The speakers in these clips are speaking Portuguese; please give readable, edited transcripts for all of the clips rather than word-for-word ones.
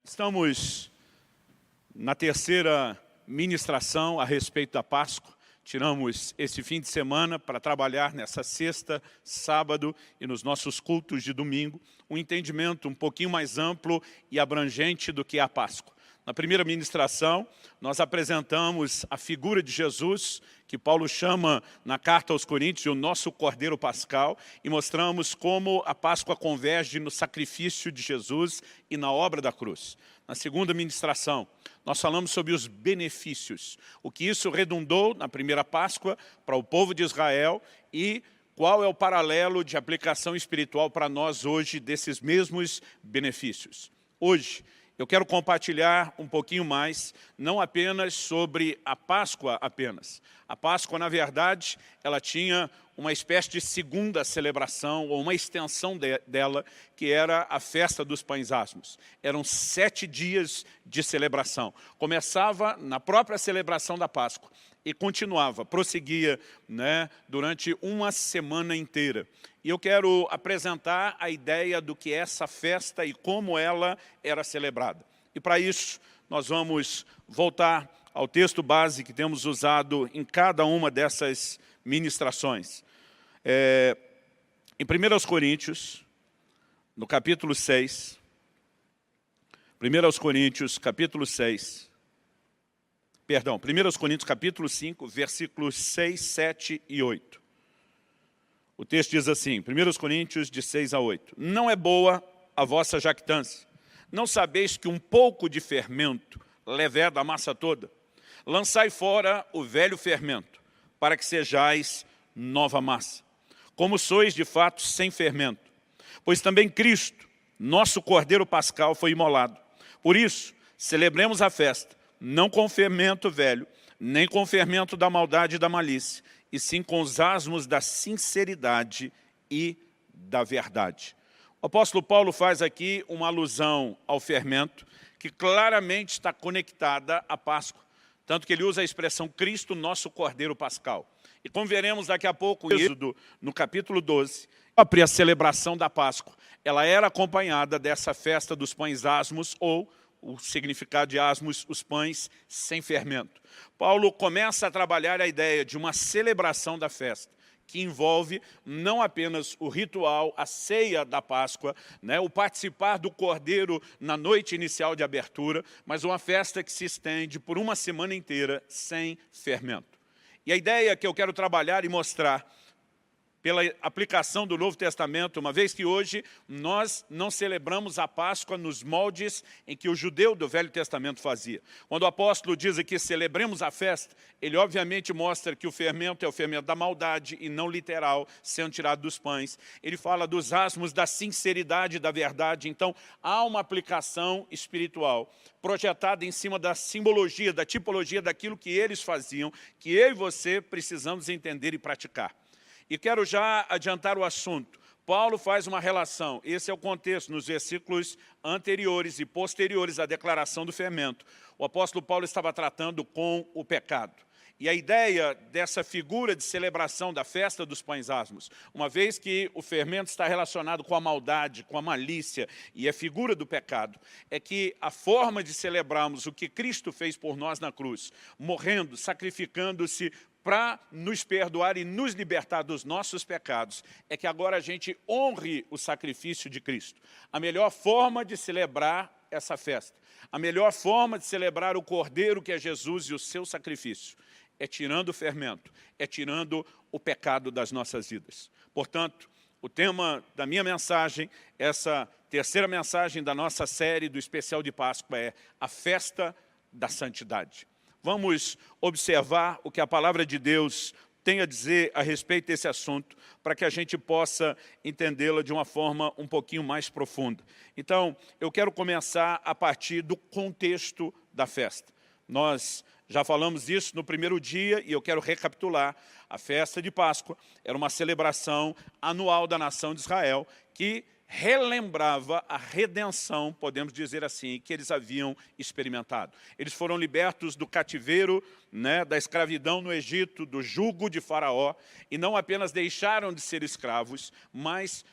Estamos na terceira ministração a respeito da Páscoa. Tiramos esse fim de semana para trabalhar nessa sexta, sábado e nos nossos cultos de domingo, um entendimento um pouquinho mais amplo e abrangente do que é a Páscoa. Na primeira ministração, nós apresentamos a figura de Jesus, que Paulo chama na carta aos Coríntios de o nosso Cordeiro Pascal, e mostramos como a Páscoa converge no sacrifício de Jesus e na obra da cruz. Na segunda ministração, nós falamos sobre os benefícios, o que isso redundou na primeira Páscoa para o povo de Israel e qual é o paralelo de aplicação espiritual para nós hoje desses mesmos benefícios. Hoje, eu quero compartilhar um pouquinho mais, não apenas sobre a Páscoa apenas. A Páscoa, na verdade, ela tinha uma espécie de segunda celebração, ou uma extensão dela, que era a festa dos pães asmos. Eram 7 dias de celebração. Começava na própria celebração da Páscoa e continuava, prosseguia, durante uma semana inteira. E eu quero apresentar a ideia do que é essa festa e como ela era celebrada. E para isso, nós vamos voltar ao texto base que temos usado em cada uma dessas ministrações. Em 1 Coríntios, no capítulo 6, 1 Coríntios, capítulo 6, perdão, 1 Coríntios, capítulo 5, versículos 6, 7 e 8. O texto diz assim, 1 Coríntios, de 6 a 8. Não é boa a vossa jactância. Não sabeis que um pouco de fermento leveda a massa toda? Lançai fora o velho fermento, para que sejais nova massa. Como sois de fato sem fermento. Pois também Cristo, nosso Cordeiro Pascal, foi imolado. Por isso, celebremos a festa, não com fermento velho, nem com fermento da maldade e da malícia, e sim com os asmos da sinceridade e da verdade. O apóstolo Paulo faz aqui uma alusão ao fermento, que claramente está conectada à Páscoa. Tanto que ele usa a expressão Cristo, nosso Cordeiro Pascal. E como veremos daqui a pouco, Êxodo, no capítulo 12, a própria celebração da Páscoa, ela era acompanhada dessa festa dos pães asmos, ou o significado de asmos, os pães sem fermento. Paulo começa a trabalhar a ideia de uma celebração da festa, que envolve não apenas o ritual, a ceia da Páscoa, o participar do Cordeiro na noite inicial de abertura, mas uma festa que se estende por uma semana inteira sem fermento. E a ideia que eu quero trabalhar e mostrar pela aplicação do Novo Testamento, uma vez que hoje nós não celebramos a Páscoa nos moldes em que o judeu do Velho Testamento fazia. Quando o apóstolo diz aqui, celebremos a festa, ele obviamente mostra que o fermento é o fermento da maldade e não literal, sendo tirado dos pães. Ele fala dos asmos da sinceridade e da verdade. Então, há uma aplicação espiritual projetada em cima da simbologia, da tipologia daquilo que eles faziam, que eu e você precisamos entender e praticar. E quero já adiantar o assunto. Paulo faz uma relação, esse é o contexto, nos versículos anteriores e posteriores à declaração do fermento. O apóstolo Paulo estava tratando com o pecado. E a ideia dessa figura de celebração da festa dos pães asmos, uma vez que o fermento está relacionado com a maldade, com a malícia e a figura do pecado, é que a forma de celebrarmos o que Cristo fez por nós na cruz, morrendo, sacrificando-se, para nos perdoar e nos libertar dos nossos pecados, é que agora a gente honre o sacrifício de Cristo. A melhor forma de celebrar essa festa, a melhor forma de celebrar o Cordeiro que é Jesus e o seu sacrifício, é tirando o fermento, é tirando o pecado das nossas vidas. Portanto, o tema da minha mensagem, essa terceira mensagem da nossa série do especial de Páscoa é a festa da santidade. Vamos observar o que a palavra de Deus tem a dizer a respeito desse assunto, para que a gente possa entendê-la de uma forma um pouquinho mais profunda. Então, eu quero começar a partir do contexto da festa. Nós já falamos disso no primeiro dia e eu quero recapitular. A festa de Páscoa era uma celebração anual da nação de Israel que relembrava a redenção, podemos dizer assim, que eles haviam experimentado. Eles foram libertos do cativeiro, da escravidão no Egito, do jugo de Faraó, e não apenas deixaram de ser escravos, mas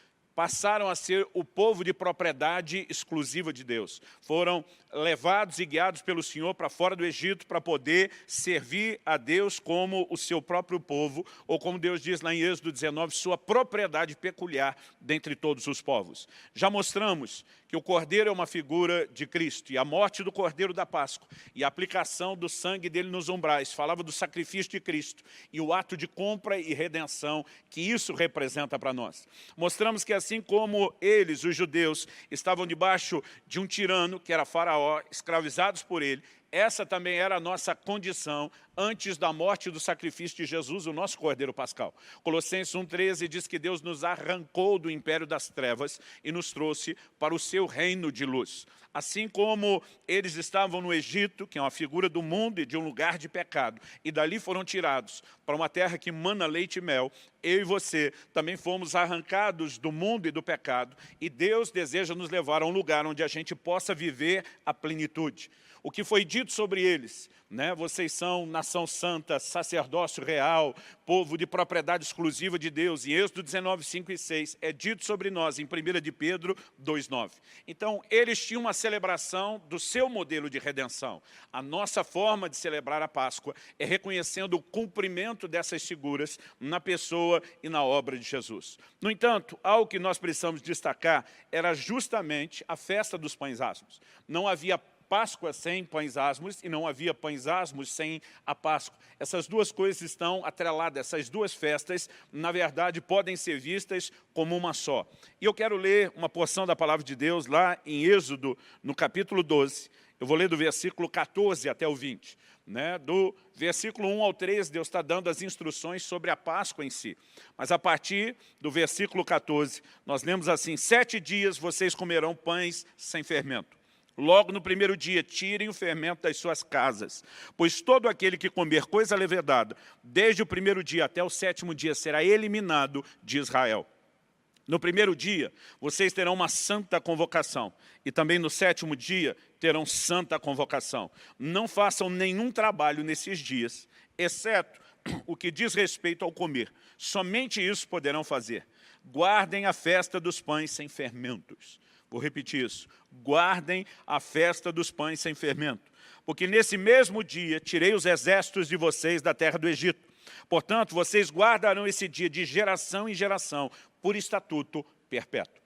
passaram a ser o povo de propriedade exclusiva de Deus. Foram levados e guiados pelo Senhor para fora do Egito para poder servir a Deus como o seu próprio povo, ou como Deus diz lá em Êxodo 19, sua propriedade peculiar dentre todos os povos. Já mostramos que o Cordeiro é uma figura de Cristo, e a morte do Cordeiro da Páscoa, e a aplicação do sangue dele nos umbrais, falava do sacrifício de Cristo, e o ato de compra e redenção que isso representa para nós. Mostramos que assim como eles, os judeus, estavam debaixo de um tirano, que era Faraó, escravizados por ele, essa também era a nossa condição antes da morte e do sacrifício de Jesus, o nosso Cordeiro Pascal. Colossenses 1,13 diz que Deus nos arrancou do império das trevas e nos trouxe para o seu reino de luz. Assim como eles estavam no Egito, que é uma figura do mundo e de um lugar de pecado, e dali foram tirados para uma terra que mana leite e mel, eu e você também fomos arrancados do mundo e do pecado, e Deus deseja nos levar a um lugar onde a gente possa viver a plenitude. O que foi dito sobre eles, né? Vocês são nação santa, sacerdócio real, povo de propriedade exclusiva de Deus. Em Êxodo 19, 5 e 6, é dito sobre nós em 1 de Pedro 2,9. Então, eles tinham uma celebração do seu modelo de redenção. A nossa forma de celebrar a Páscoa é reconhecendo o cumprimento dessas figuras na pessoa e na obra de Jesus. No entanto, algo que nós precisamos destacar era justamente a festa dos pães asmos. Não havia Páscoa sem pães asmos e não havia pães asmos sem a Páscoa. Essas duas coisas estão atreladas, essas duas festas, na verdade, podem ser vistas como uma só. E eu quero ler uma porção da palavra de Deus lá em Êxodo, no capítulo 12. Eu vou ler do versículo 14 até o 20. Do versículo 1 ao 3, Deus está dando as instruções sobre a Páscoa em si. Mas a partir do versículo 14, nós lemos assim: 7 dias vocês comerão pães sem fermento. Logo no primeiro dia, tirem o fermento das suas casas, pois todo aquele que comer coisa levedada, desde o primeiro dia até o 7º dia, será eliminado de Israel. No primeiro dia, vocês terão uma santa convocação, e também no 7º dia terão santa convocação. Não façam nenhum trabalho nesses dias, exceto o que diz respeito ao comer. Somente isso poderão fazer. Guardem a festa dos pães sem fermentos. Vou repetir isso. Guardem a festa dos pães sem fermento, porque nesse mesmo dia tirei os exércitos de vocês da terra do Egito. Portanto, vocês guardarão esse dia de geração em geração, por estatuto perpétuo.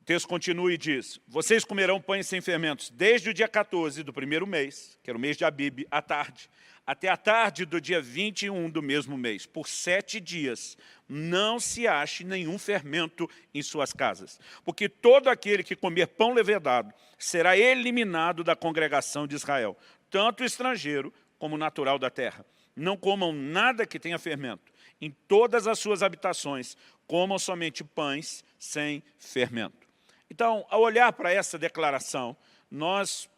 O texto continua e diz: vocês comerão pães sem fermentos desde o dia 14 do primeiro mês, que era o mês de Abib, à tarde, até a tarde do dia 21 do mesmo mês. Por 7 dias não se ache nenhum fermento em suas casas, porque todo aquele que comer pão levedado será eliminado da congregação de Israel, tanto estrangeiro como natural da terra. Não comam nada que tenha fermento. Em todas as suas habitações, comam somente pães sem fermento. Então, ao olhar para essa declaração, nós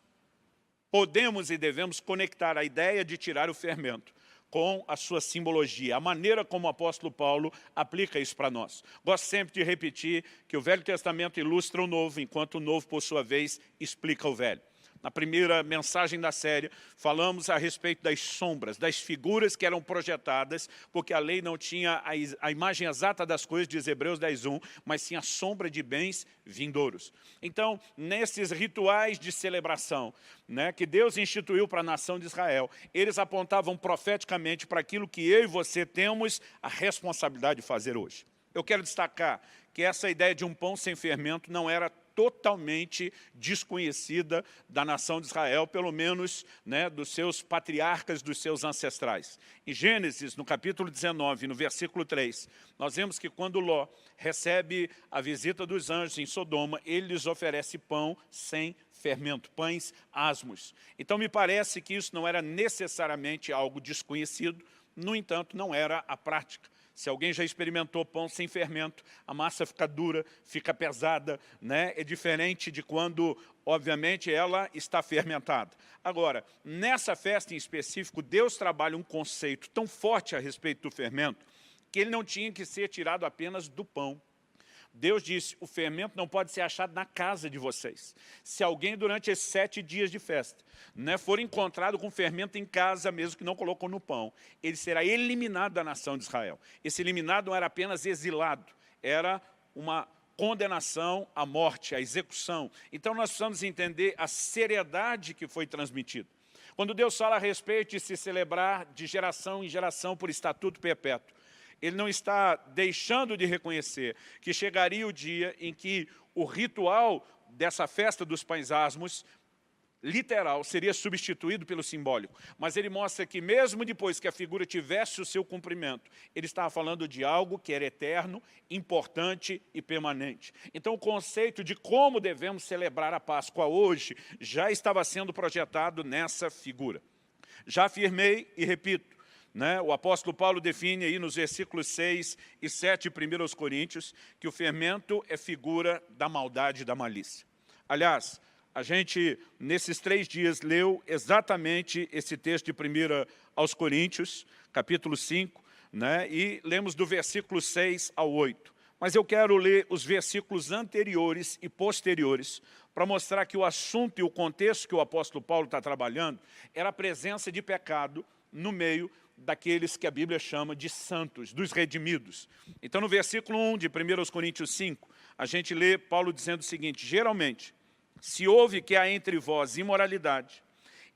podemos e devemos conectar a ideia de tirar o fermento com a sua simbologia, a maneira como o apóstolo Paulo aplica isso para nós. Gosto sempre de repetir que o Velho Testamento ilustra o Novo, enquanto o Novo, por sua vez, explica o Velho. Na primeira mensagem da série, falamos a respeito das sombras, das figuras que eram projetadas, porque a lei não tinha a imagem exata das coisas, diz Hebreus 10:1, mas sim a sombra de bens vindouros. Então, nesses rituais de celebração, que Deus instituiu para a nação de Israel, eles apontavam profeticamente para aquilo que eu e você temos a responsabilidade de fazer hoje. Eu quero destacar que essa ideia de um pão sem fermento não era totalmente desconhecida da nação de Israel, pelo menos dos seus patriarcas, dos seus ancestrais. Em Gênesis, no capítulo 19, no versículo 3, nós vemos que quando Ló recebe a visita dos anjos em Sodoma, ele lhes oferece pão sem fermento, pães asmos. Então me parece que isso não era necessariamente algo desconhecido, no entanto não era a prática. Se alguém já experimentou pão sem fermento, a massa fica dura, fica pesada, É diferente de quando, obviamente, ela está fermentada. Agora, nessa festa em específico, Deus trabalha um conceito tão forte a respeito do fermento, que ele não tinha que ser tirado apenas do pão. Deus disse: o fermento não pode ser achado na casa de vocês. Se alguém, durante esses 7 dias de festa, for encontrado com fermento em casa, mesmo que não colocou no pão, ele será eliminado da nação de Israel. Esse eliminado não era apenas exilado, era uma condenação à morte, à execução. Então nós precisamos entender a seriedade que foi transmitida. Quando Deus fala a respeito de se celebrar de geração em geração por estatuto perpétuo, Ele não está deixando de reconhecer que chegaria o dia em que o ritual dessa festa dos pães asmos, literal, seria substituído pelo simbólico. Mas ele mostra que mesmo depois que a figura tivesse o seu cumprimento, ele estava falando de algo que era eterno, importante e permanente. Então o conceito de como devemos celebrar a Páscoa hoje já estava sendo projetado nessa figura. Já afirmei e repito, o apóstolo Paulo define aí nos versículos 6 e 7 de 1 Coríntios que o fermento é figura da maldade e da malícia. Aliás, a gente, nesses 3 dias, leu exatamente esse texto de 1 aos Coríntios, capítulo 5, e lemos do versículo 6 ao 8. Mas eu quero ler os versículos anteriores e posteriores para mostrar que o assunto e o contexto que o apóstolo Paulo está trabalhando era a presença de pecado no meio daqueles que a Bíblia chama de santos, dos redimidos. Então, no versículo 1 de 1 Coríntios 5, a gente lê Paulo dizendo o seguinte: geralmente, se ouve que há entre vós imoralidade,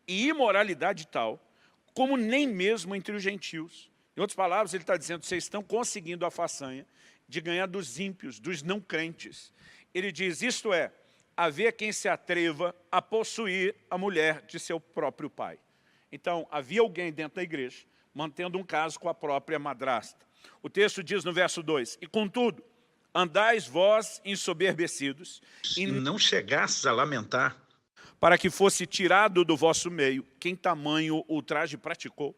e imoralidade tal, como nem mesmo entre os gentios. Em outras palavras, ele está dizendo, vocês estão conseguindo a façanha de ganhar dos ímpios, dos não crentes. Ele diz, isto é, haver quem se atreva a possuir a mulher de seu próprio pai. Então, havia alguém dentro da igreja, mantendo um caso com a própria madrasta. O texto diz no verso 2, e contudo, andais vós ensoberbecidos, e não chegasses a lamentar, para que fosse tirado do vosso meio quem tamanho ultraje praticou.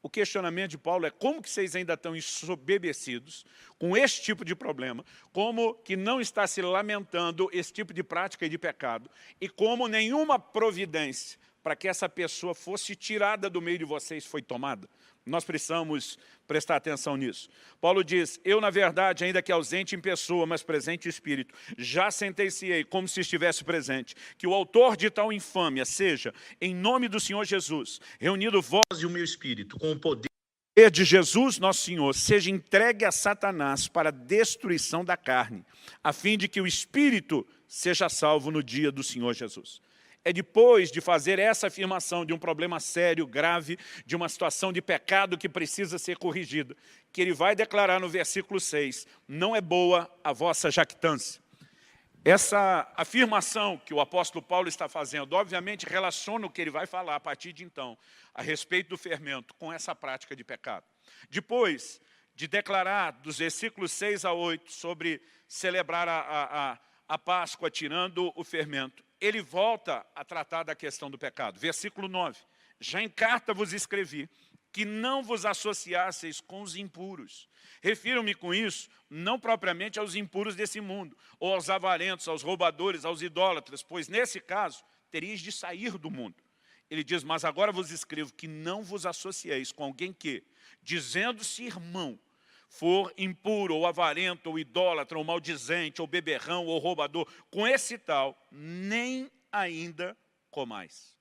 O questionamento de Paulo é como que vocês ainda estão ensoberbecidos com esse tipo de problema, como que não está se lamentando esse tipo de prática e de pecado, e como nenhuma providência para que essa pessoa fosse tirada do meio de vocês foi tomada. Nós precisamos prestar atenção nisso. Paulo diz, eu na verdade, ainda que ausente em pessoa, mas presente em espírito, já sentenciei, como se estivesse presente, que o autor de tal infâmia seja, em nome do Senhor Jesus, reunido vós e o meu espírito, com o poder de Jesus, nosso Senhor, seja entregue a Satanás para a destruição da carne, a fim de que o espírito seja salvo no dia do Senhor Jesus. É depois de fazer essa afirmação de um problema sério, grave, de uma situação de pecado que precisa ser corrigida, que ele vai declarar no versículo 6, não é boa a vossa jactância. Essa afirmação que o apóstolo Paulo está fazendo, obviamente relaciona o que ele vai falar a partir de então, a respeito do fermento, com essa prática de pecado. Depois de declarar dos versículos 6 a 8 sobre celebrar a Páscoa tirando o fermento, ele volta a tratar da questão do pecado. Versículo 9. Já em carta vos escrevi que não vos associasseis com os impuros. Refiro-me com isso, não propriamente aos impuros desse mundo, ou aos avarentos, aos roubadores, aos idólatras, pois nesse caso teríeis de sair do mundo. Ele diz, mas agora vos escrevo que não vos associeis com alguém que, dizendo-se irmão, for impuro, ou avarento, ou idólatra, ou maldizente, ou beberrão, ou roubador, com esse tal, nem ainda comais.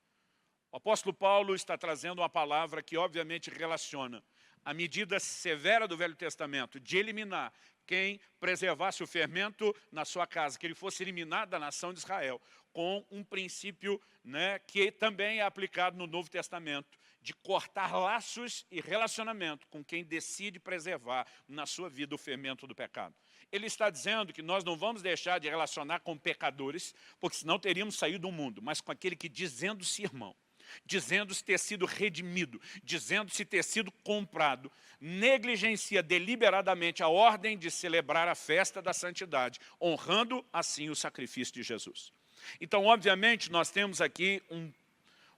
O apóstolo Paulo está trazendo uma palavra que obviamente relaciona a medida severa do Velho Testamento de eliminar quem preservasse o fermento na sua casa, que ele fosse eliminado da nação de Israel, com um princípio que também é aplicado no Novo Testamento, de cortar laços e relacionamento com quem decide preservar na sua vida o fermento do pecado. Ele está dizendo que nós não vamos deixar de relacionar com pecadores, porque senão teríamos saído do mundo, mas com aquele que, dizendo-se irmão, dizendo-se ter sido redimido, dizendo-se ter sido comprado, negligencia deliberadamente a ordem de celebrar a festa da santidade, honrando assim o sacrifício de Jesus. Então, obviamente, nós temos aqui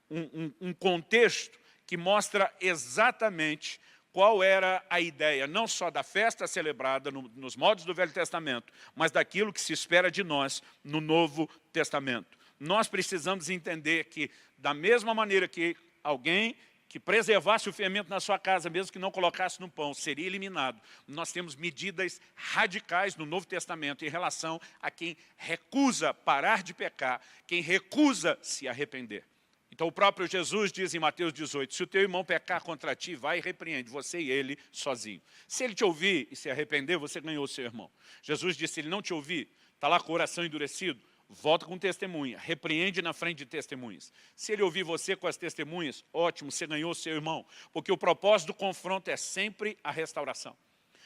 um contexto que mostra exatamente qual era a ideia, não só da festa celebrada nos modos do Velho Testamento, mas daquilo que se espera de nós no Novo Testamento. Nós precisamos entender que, da mesma maneira que alguém que preservasse o fermento na sua casa, mesmo que não colocasse no pão, seria eliminado, nós temos medidas radicais no Novo Testamento em relação a quem recusa parar de pecar, quem recusa se arrepender. Então o próprio Jesus diz em Mateus 18, se o teu irmão pecar contra ti, vai e repreende, você e ele sozinho. Se ele te ouvir e se arrepender, você ganhou o seu irmão. Jesus disse, se ele não te ouvir, está lá com o coração endurecido, volta com testemunha, repreende na frente de testemunhas. Se ele ouvir você com as testemunhas, ótimo, você ganhou o seu irmão. Porque o propósito do confronto é sempre a restauração.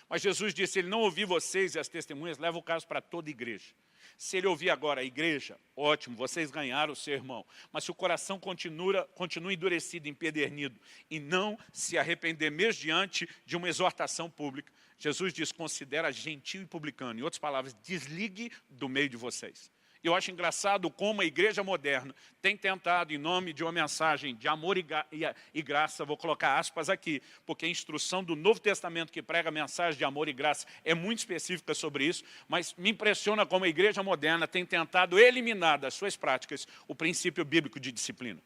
Mas Jesus disse, se ele não ouvir vocês e as testemunhas, leva o caso para toda a igreja. Se ele ouvir agora a igreja, ótimo, vocês ganharam o seu irmão. Mas se o coração continua endurecido, empedernido, e não se arrepender mesmo diante de uma exortação pública, Jesus diz, considera gentil e publicano. Em outras palavras, desligue do meio de vocês. Eu acho engraçado como a igreja moderna tem tentado, em nome de uma mensagem de amor e graça, vou colocar aspas aqui, porque a instrução do Novo Testamento que prega a mensagem de amor e graça é muito específica sobre isso, mas me impressiona como a igreja moderna tem tentado eliminar das suas práticas o princípio bíblico de disciplina.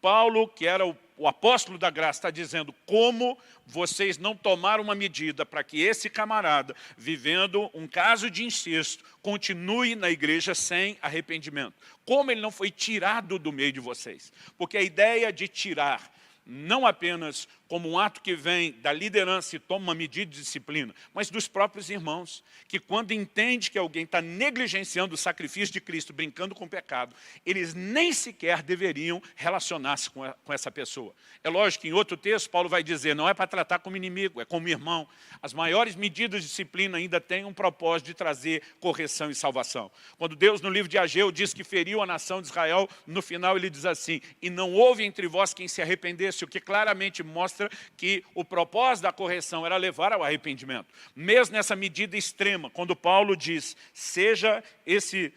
Paulo, que era o apóstolo da graça, está dizendo como vocês não tomaram uma medida para que esse camarada, vivendo um caso de incesto, continue na igreja sem arrependimento. Como ele não foi tirado do meio de vocês. Porque a ideia de tirar, não apenas como um ato que vem da liderança e toma uma medida de disciplina, mas dos próprios irmãos, que quando entende que alguém está negligenciando o sacrifício de Cristo, brincando com o pecado, eles nem sequer deveriam relacionar-se com essa pessoa. É lógico que em outro texto Paulo vai dizer, não é para tratar como inimigo, é como irmão. As maiores medidas de disciplina ainda têm um propósito de trazer correção e salvação. Quando Deus no livro de Ageu diz que feriu a nação de Israel, no final ele diz assim, e não houve entre vós quem se arrependesse, o que claramente mostra que o propósito da correção era levar ao arrependimento. Mesmo nessa medida extrema, quando Paulo diz, seja esse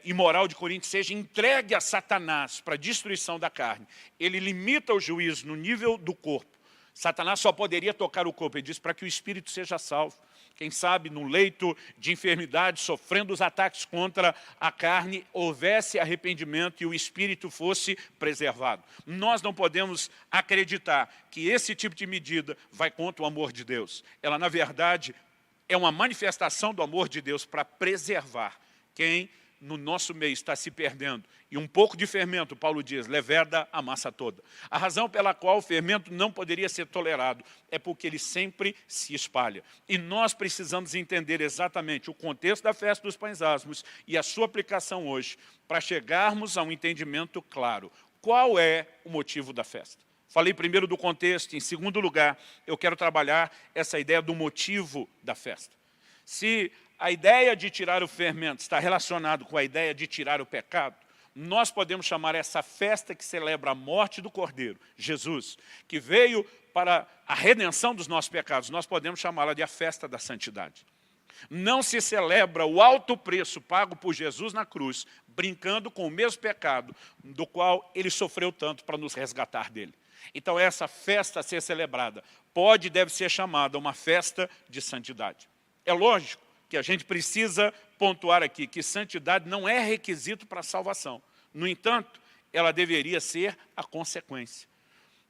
imoral de Corinto, seja entregue a Satanás para a destruição da carne, ele limita o juízo no nível do corpo. Satanás só poderia tocar o corpo, ele diz, para que o espírito seja salvo. Quem sabe no leito de enfermidade, sofrendo os ataques contra a carne, houvesse arrependimento e o espírito fosse preservado. Nós não podemos acreditar que esse tipo de medida vai contra o amor de Deus. Ela, na verdade, é uma manifestação do amor de Deus para preservar quem no nosso meio está se perdendo. E um pouco de fermento, Paulo diz, leveda a massa toda. A razão pela qual o fermento não poderia ser tolerado é porque ele sempre se espalha. E nós precisamos entender exatamente o contexto da festa dos pães asmos e a sua aplicação hoje, para chegarmos a um entendimento claro. Qual é o motivo da festa? Falei primeiro do contexto, em segundo lugar, eu quero trabalhar essa ideia do motivo da festa. Se a ideia de tirar o fermento está relacionado com a ideia de tirar o pecado, nós podemos chamar essa festa que celebra a morte do Cordeiro, Jesus, que veio para a redenção dos nossos pecados, nós podemos chamá-la de a festa da santidade. Não se celebra o alto preço pago por Jesus na cruz, brincando com o mesmo pecado do qual ele sofreu tanto para nos resgatar dele. Então essa festa a ser celebrada pode e deve ser chamada uma festa de santidade. É lógico que a gente precisa pontuar aqui que santidade não é requisito para a salvação. No entanto, ela deveria ser a consequência.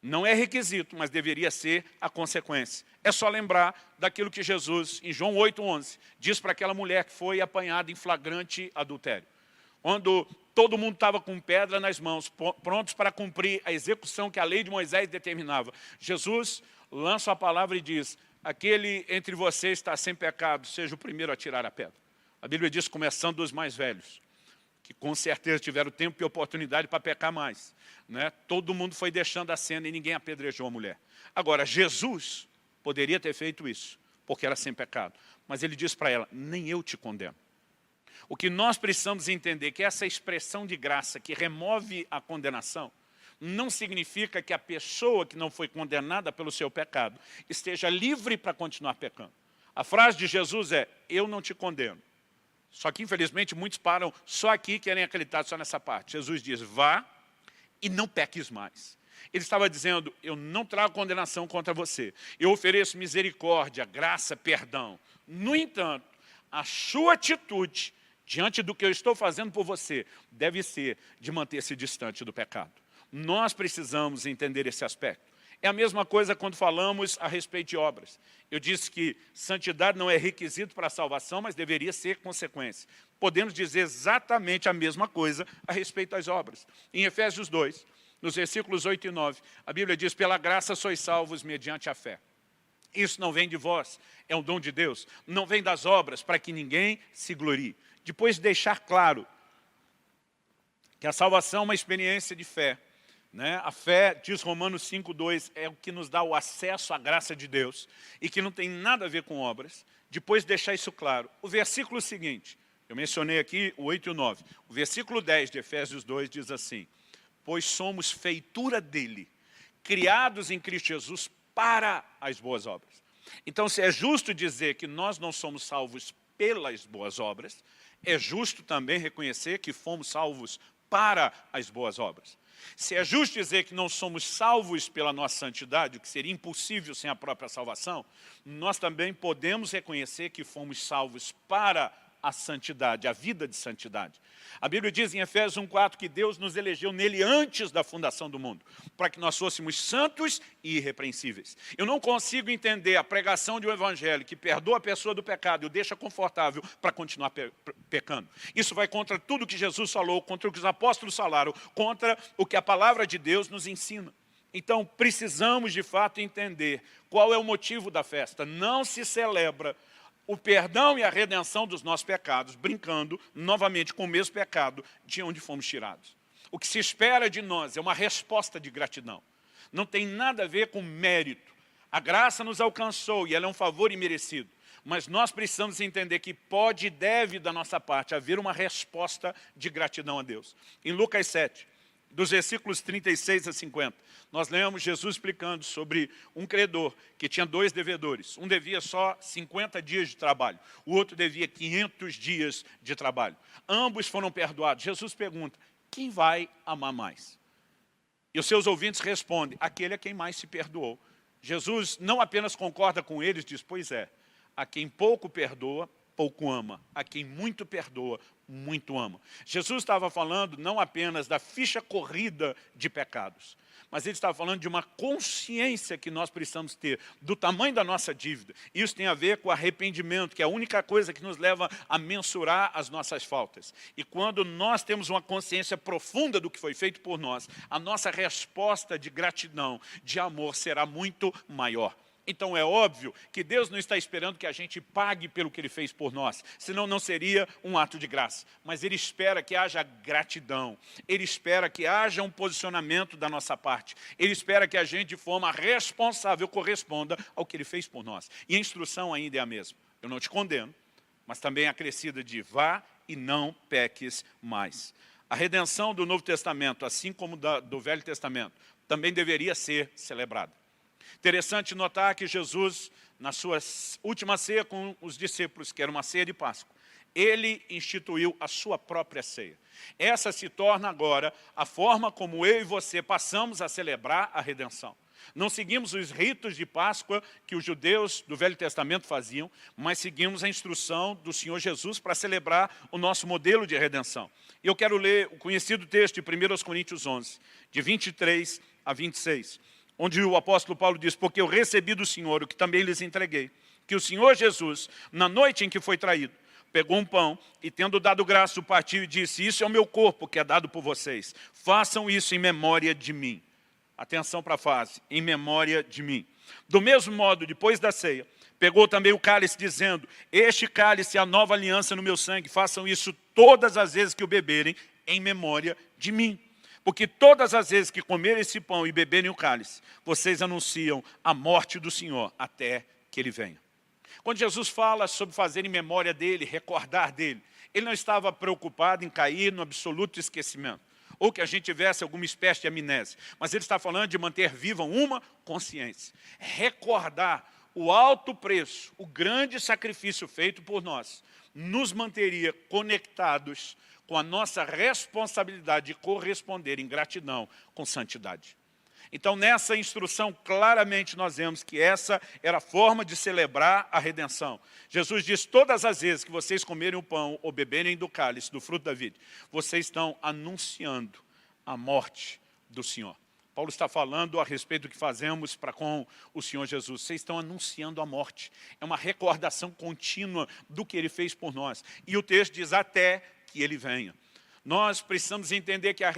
Não é requisito, mas deveria ser a consequência. É só lembrar daquilo que Jesus, em João 8,11, diz para aquela mulher que foi apanhada em flagrante adultério. Quando todo mundo estava com pedra nas mãos, prontos para cumprir a execução que a lei de Moisés determinava. Jesus lança a palavra e diz, aquele entre vocês está sem pecado, seja o primeiro a tirar a pedra. A Bíblia diz, começando dos mais velhos, que com certeza tiveram tempo e oportunidade para pecar mais. Todo mundo foi deixando a cena e ninguém apedrejou a mulher. Agora, Jesus poderia ter feito isso, porque era sem pecado. Mas ele diz para ela, nem eu te condeno. O que nós precisamos entender é que essa expressão de graça que remove a condenação, não significa que a pessoa que não foi condenada pelo seu pecado esteja livre para continuar pecando. A frase de Jesus é, eu não te condeno. Só que, infelizmente, muitos param só aqui e querem acreditar só nessa parte. Jesus diz, vá e não peques mais. Ele estava dizendo, eu não trago condenação contra você. Eu ofereço misericórdia, graça, perdão. No entanto, a sua atitude diante do que eu estou fazendo por você deve ser de manter-se distante do pecado. Nós precisamos entender esse aspecto. É a mesma coisa quando falamos a respeito de obras. Eu disse que santidade não é requisito para a salvação, mas deveria ser consequência. Podemos dizer exatamente a mesma coisa a respeito das obras. Em Efésios 2, nos versículos 8 e 9, a Bíblia diz, pela graça sois salvos mediante a fé. Isso não vem de vós, é um dom de Deus. Não vem das obras, para que ninguém se glorie. Depois de deixar claro que a salvação é uma experiência de fé, né? A fé, diz Romanos 5,2, é o que nos dá o acesso à graça de Deus e que não tem nada a ver com obras. Depois de deixar isso claro, o versículo seguinte, eu mencionei aqui o 8 e o 9, o versículo 10 de Efésios 2 diz assim, pois somos feitura dele, criados em Cristo Jesus para as boas obras. Então, se é justo dizer que nós não somos salvos pelas boas obras, é justo também reconhecer que fomos salvos para as boas obras. Se é justo dizer que não somos salvos pela nossa santidade, o que seria impossível sem a própria salvação, nós também podemos reconhecer que fomos salvos para a santidade, a vida de santidade. A Bíblia diz em Efésios 1,4 que Deus nos elegeu nele antes da fundação do mundo, para que nós fôssemos santos e irrepreensíveis. Eu não consigo entender a pregação de um evangelho que perdoa a pessoa do pecado e o deixa confortável para continuar pecando. Isso vai contra tudo que Jesus falou, contra o que os apóstolos falaram, contra o que a palavra de Deus nos ensina. Então, precisamos de fato entender qual é o motivo da festa. Não se celebra o perdão e a redenção dos nossos pecados, brincando novamente com o mesmo pecado de onde fomos tirados. O que se espera de nós é uma resposta de gratidão. Não tem nada a ver com mérito. A graça nos alcançou e ela é um favor imerecido. Mas nós precisamos entender que pode e deve da nossa parte haver uma resposta de gratidão a Deus. Em Lucas 7, dos versículos 36 a 50, nós lemos Jesus explicando sobre um credor que tinha 2 devedores. Um devia só 50 dias de trabalho, o outro devia 500 dias de trabalho. Ambos foram perdoados. Jesus pergunta, quem vai amar mais? E os seus ouvintes respondem, aquele a quem mais se perdoou. Jesus não apenas concorda com eles, diz, pois é, a quem pouco perdoa, pouco ama. A quem muito perdoa, muito ama. Jesus estava falando não apenas da ficha corrida de pecados, mas ele estava falando de uma consciência que nós precisamos ter do tamanho da nossa dívida. Isso tem a ver com arrependimento, que é a única coisa que nos leva a mensurar as nossas faltas. E quando nós temos uma consciência profunda do que foi feito por nós, a nossa resposta de gratidão, de amor, será muito maior. Então é óbvio que Deus não está esperando que a gente pague pelo que Ele fez por nós, senão não seria um ato de graça. Mas Ele espera que haja gratidão, Ele espera que haja um posicionamento da nossa parte, Ele espera que a gente de forma responsável corresponda ao que Ele fez por nós. E a instrução ainda é a mesma. Eu não te condeno, mas também acrescida de vá e não peques mais. A redenção do Novo Testamento, assim como do Velho Testamento, também deveria ser celebrada. Interessante notar que Jesus, na sua última ceia com os discípulos, que era uma ceia de Páscoa, ele instituiu a sua própria ceia. Essa se torna agora a forma como eu e você passamos a celebrar a redenção. Não seguimos os ritos de Páscoa que os judeus do Velho Testamento faziam, mas seguimos a instrução do Senhor Jesus para celebrar o nosso modelo de redenção. E eu quero ler o conhecido texto de 1 Coríntios 11, de 23 a 26. Onde o apóstolo Paulo diz, porque eu recebi do Senhor o que também lhes entreguei, que o Senhor Jesus, na noite em que foi traído, pegou um pão e, tendo dado graça, o partiu e disse, isso é o meu corpo que é dado por vocês, façam isso em memória de mim. Atenção para a frase, em memória de mim. Do mesmo modo, depois da ceia, pegou também o cálice, dizendo, este cálice é a nova aliança no meu sangue, façam isso todas as vezes que o beberem, em memória de mim. Porque todas as vezes que comerem esse pão e beberem o cálice, vocês anunciam a morte do Senhor até que Ele venha. Quando Jesus fala sobre fazer em memória dEle, recordar dEle, Ele não estava preocupado em cair no absoluto esquecimento, ou que a gente tivesse alguma espécie de amnésia, mas Ele está falando de manter viva uma consciência. Recordar o alto preço, o grande sacrifício feito por nós, nos manteria conectados com a nossa responsabilidade de corresponder em gratidão com santidade. Então, nessa instrução, claramente nós vemos que essa era a forma de celebrar a redenção. Jesus diz, todas as vezes que vocês comerem o pão ou beberem do cálice, do fruto da vida, vocês estão anunciando a morte do Senhor. Paulo está falando a respeito do que fazemos para com o Senhor Jesus. Vocês estão anunciando a morte. É uma recordação contínua do que Ele fez por nós. E o texto diz até que Ele venha. Nós precisamos entender que a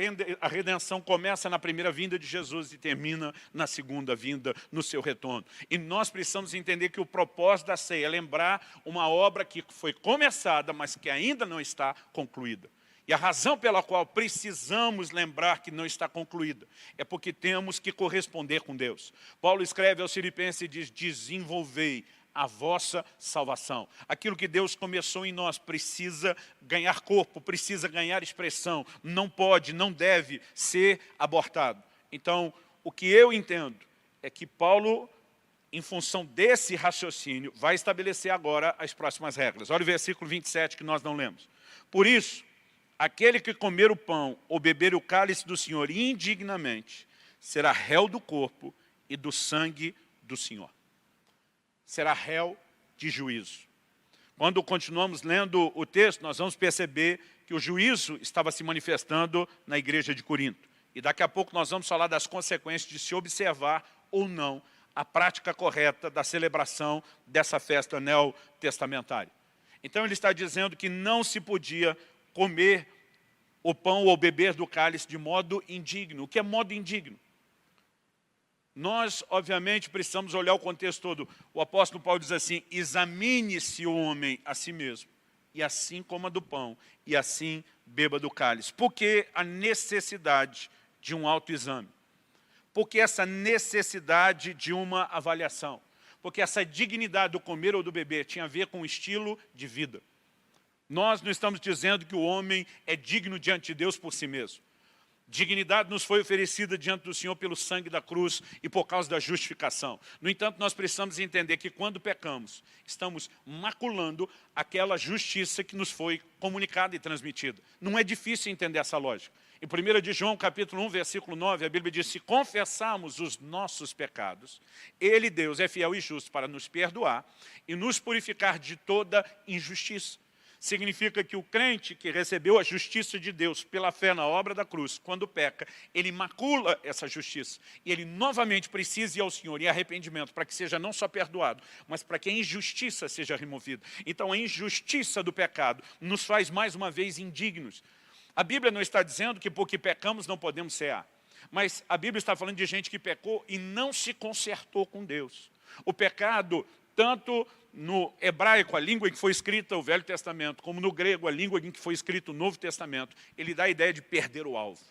redenção começa na primeira vinda de Jesus e termina na segunda vinda, no seu retorno. E nós precisamos entender que o propósito da ceia é lembrar uma obra que foi começada, mas que ainda não está concluída. E a razão pela qual precisamos lembrar que não está concluída é porque temos que corresponder com Deus. Paulo escreve aos Filipenses e diz, desenvolvei a vossa salvação. Aquilo que Deus começou em nós precisa ganhar corpo, precisa ganhar expressão, não pode, não deve ser abortado. Então, o que eu entendo é que Paulo, em função desse raciocínio, vai estabelecer agora as próximas regras. Olha o versículo 27 que nós não lemos. Por isso, aquele que comer o pão ou beber o cálice do Senhor indignamente, será réu do corpo e do sangue do Senhor. Será réu de juízo. Quando continuamos lendo o texto, nós vamos perceber que o juízo estava se manifestando na igreja de Corinto. E daqui a pouco nós vamos falar das consequências de se observar ou não a prática correta da celebração dessa festa neotestamentária. Então ele está dizendo que não se podia comer o pão ou beber do cálice de modo indigno. O que é modo indigno? Nós, obviamente, precisamos olhar o contexto todo. O apóstolo Paulo diz assim, examine-se o homem a si mesmo, e assim coma do pão, e assim beba do cálice. Por que a necessidade de um autoexame? Por que essa necessidade de uma avaliação? Porque essa dignidade do comer ou do beber tinha a ver com o estilo de vida. Nós não estamos dizendo que o homem é digno diante de Deus por si mesmo. Dignidade nos foi oferecida diante do Senhor pelo sangue da cruz e por causa da justificação. No entanto, nós precisamos entender que quando pecamos, estamos maculando aquela justiça que nos foi comunicada e transmitida. Não é difícil entender essa lógica. Em 1 de João, capítulo 1, versículo 9, a Bíblia diz, se confessarmos os nossos pecados, Ele, Deus, é fiel e justo para nos perdoar e nos purificar de toda injustiça. Significa que o crente que recebeu a justiça de Deus pela fé na obra da cruz, quando peca, ele macula essa justiça. E ele novamente precisa ir ao Senhor em arrependimento, para que seja não só perdoado, mas para que a injustiça seja removida. Então a injustiça do pecado nos faz mais uma vez indignos. A Bíblia não está dizendo que porque pecamos não podemos cear. Mas a Bíblia está falando de gente que pecou e não se consertou com Deus. O pecado, tanto no hebraico, a língua em que foi escrita o Velho Testamento, como no grego, a língua em que foi escrito o Novo Testamento, ele dá a ideia de perder o alvo.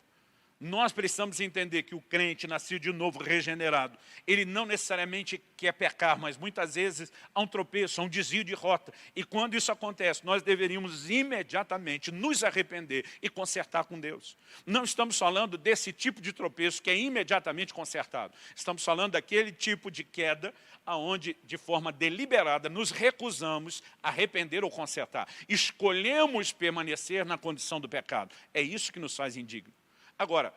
Nós precisamos entender que o crente nascido de novo, regenerado, ele não necessariamente quer pecar, mas muitas vezes há um tropeço, há um desvio de rota. E quando isso acontece, nós deveríamos imediatamente nos arrepender e consertar com Deus. Não estamos falando desse tipo de tropeço que é imediatamente consertado. Estamos falando daquele tipo de queda aonde, de forma deliberada, nos recusamos a arrepender ou consertar. Escolhemos permanecer na condição do pecado. É isso que nos faz indignos. Agora,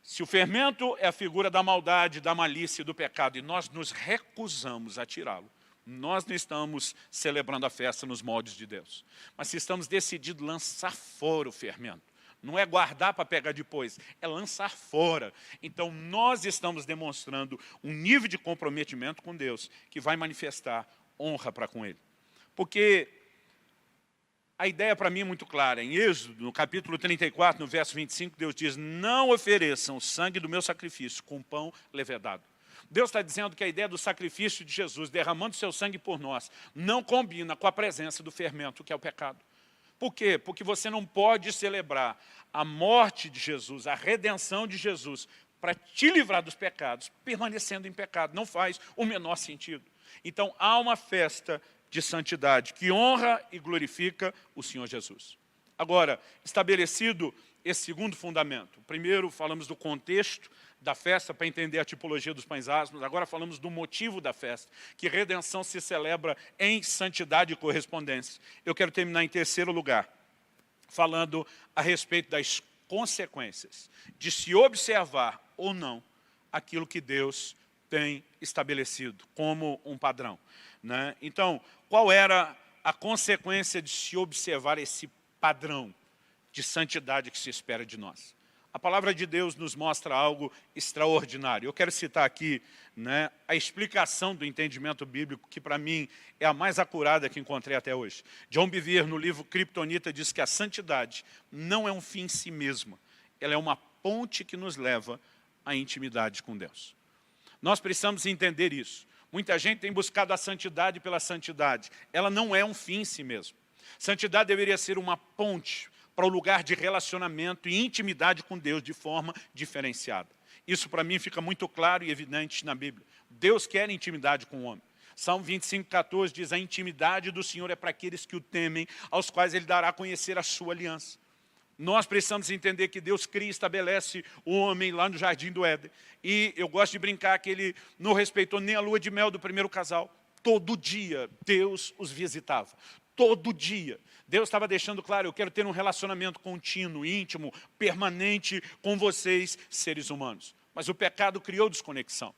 se o fermento é a figura da maldade, da malícia e do pecado, e nós nos recusamos a tirá-lo, nós não estamos celebrando a festa nos moldes de Deus. Mas se estamos decididos a lançar fora o fermento, não é guardar para pegar depois, é lançar fora. Então nós estamos demonstrando um nível de comprometimento com Deus que vai manifestar honra para com Ele. Porque a ideia para mim é muito clara. Em Êxodo, no capítulo 34, no verso 25, Deus diz, não ofereçam o sangue do meu sacrifício com pão levedado. Deus está dizendo que a ideia do sacrifício de Jesus, derramando seu sangue por nós, não combina com a presença do fermento, que é o pecado. Por quê? Porque você não pode celebrar a morte de Jesus, a redenção de Jesus, para te livrar dos pecados, permanecendo em pecado. Não faz o menor sentido. Então, há uma festa de santidade, que honra e glorifica o Senhor Jesus. Agora, estabelecido esse segundo fundamento, primeiro falamos do contexto da festa para entender a tipologia dos pães asmos, agora falamos do motivo da festa, que redenção se celebra em santidade e correspondência. Eu quero terminar em terceiro lugar, falando a respeito das consequências de se observar ou não aquilo que Deus tem estabelecido como um padrão. Né? Então, qual era a consequência de se observar esse padrão de santidade que se espera de nós? a palavra de Deus nos mostra algo extraordinário. Eu quero citar aqui, a explicação do entendimento bíblico, que para mim é a mais acurada que encontrei até hoje. John Bevere, no livro Kryptonita, diz que a santidade não é um fim em si mesma. Ela é uma ponte que nos leva à intimidade com Deus. Nós precisamos entender isso. Muita gente tem buscado a santidade pela santidade. Ela não é um fim em si mesmo. Santidade deveria ser uma ponte para o lugar de relacionamento e intimidade com Deus de forma diferenciada. Isso para mim fica muito claro e evidente na Bíblia. Deus quer intimidade com o homem. Salmo 25:14 diz: a intimidade do Senhor é para aqueles que o temem, aos quais Ele dará a conhecer a sua aliança. Nós precisamos entender que Deus cria e estabelece o homem lá no Jardim do Éden. E eu gosto de brincar que Ele não respeitou nem a lua de mel do primeiro casal. Todo dia Deus os visitava. Todo dia. Deus estava deixando claro: eu quero ter um relacionamento contínuo, íntimo, permanente com vocês, seres humanos. Mas o pecado criou desconexão.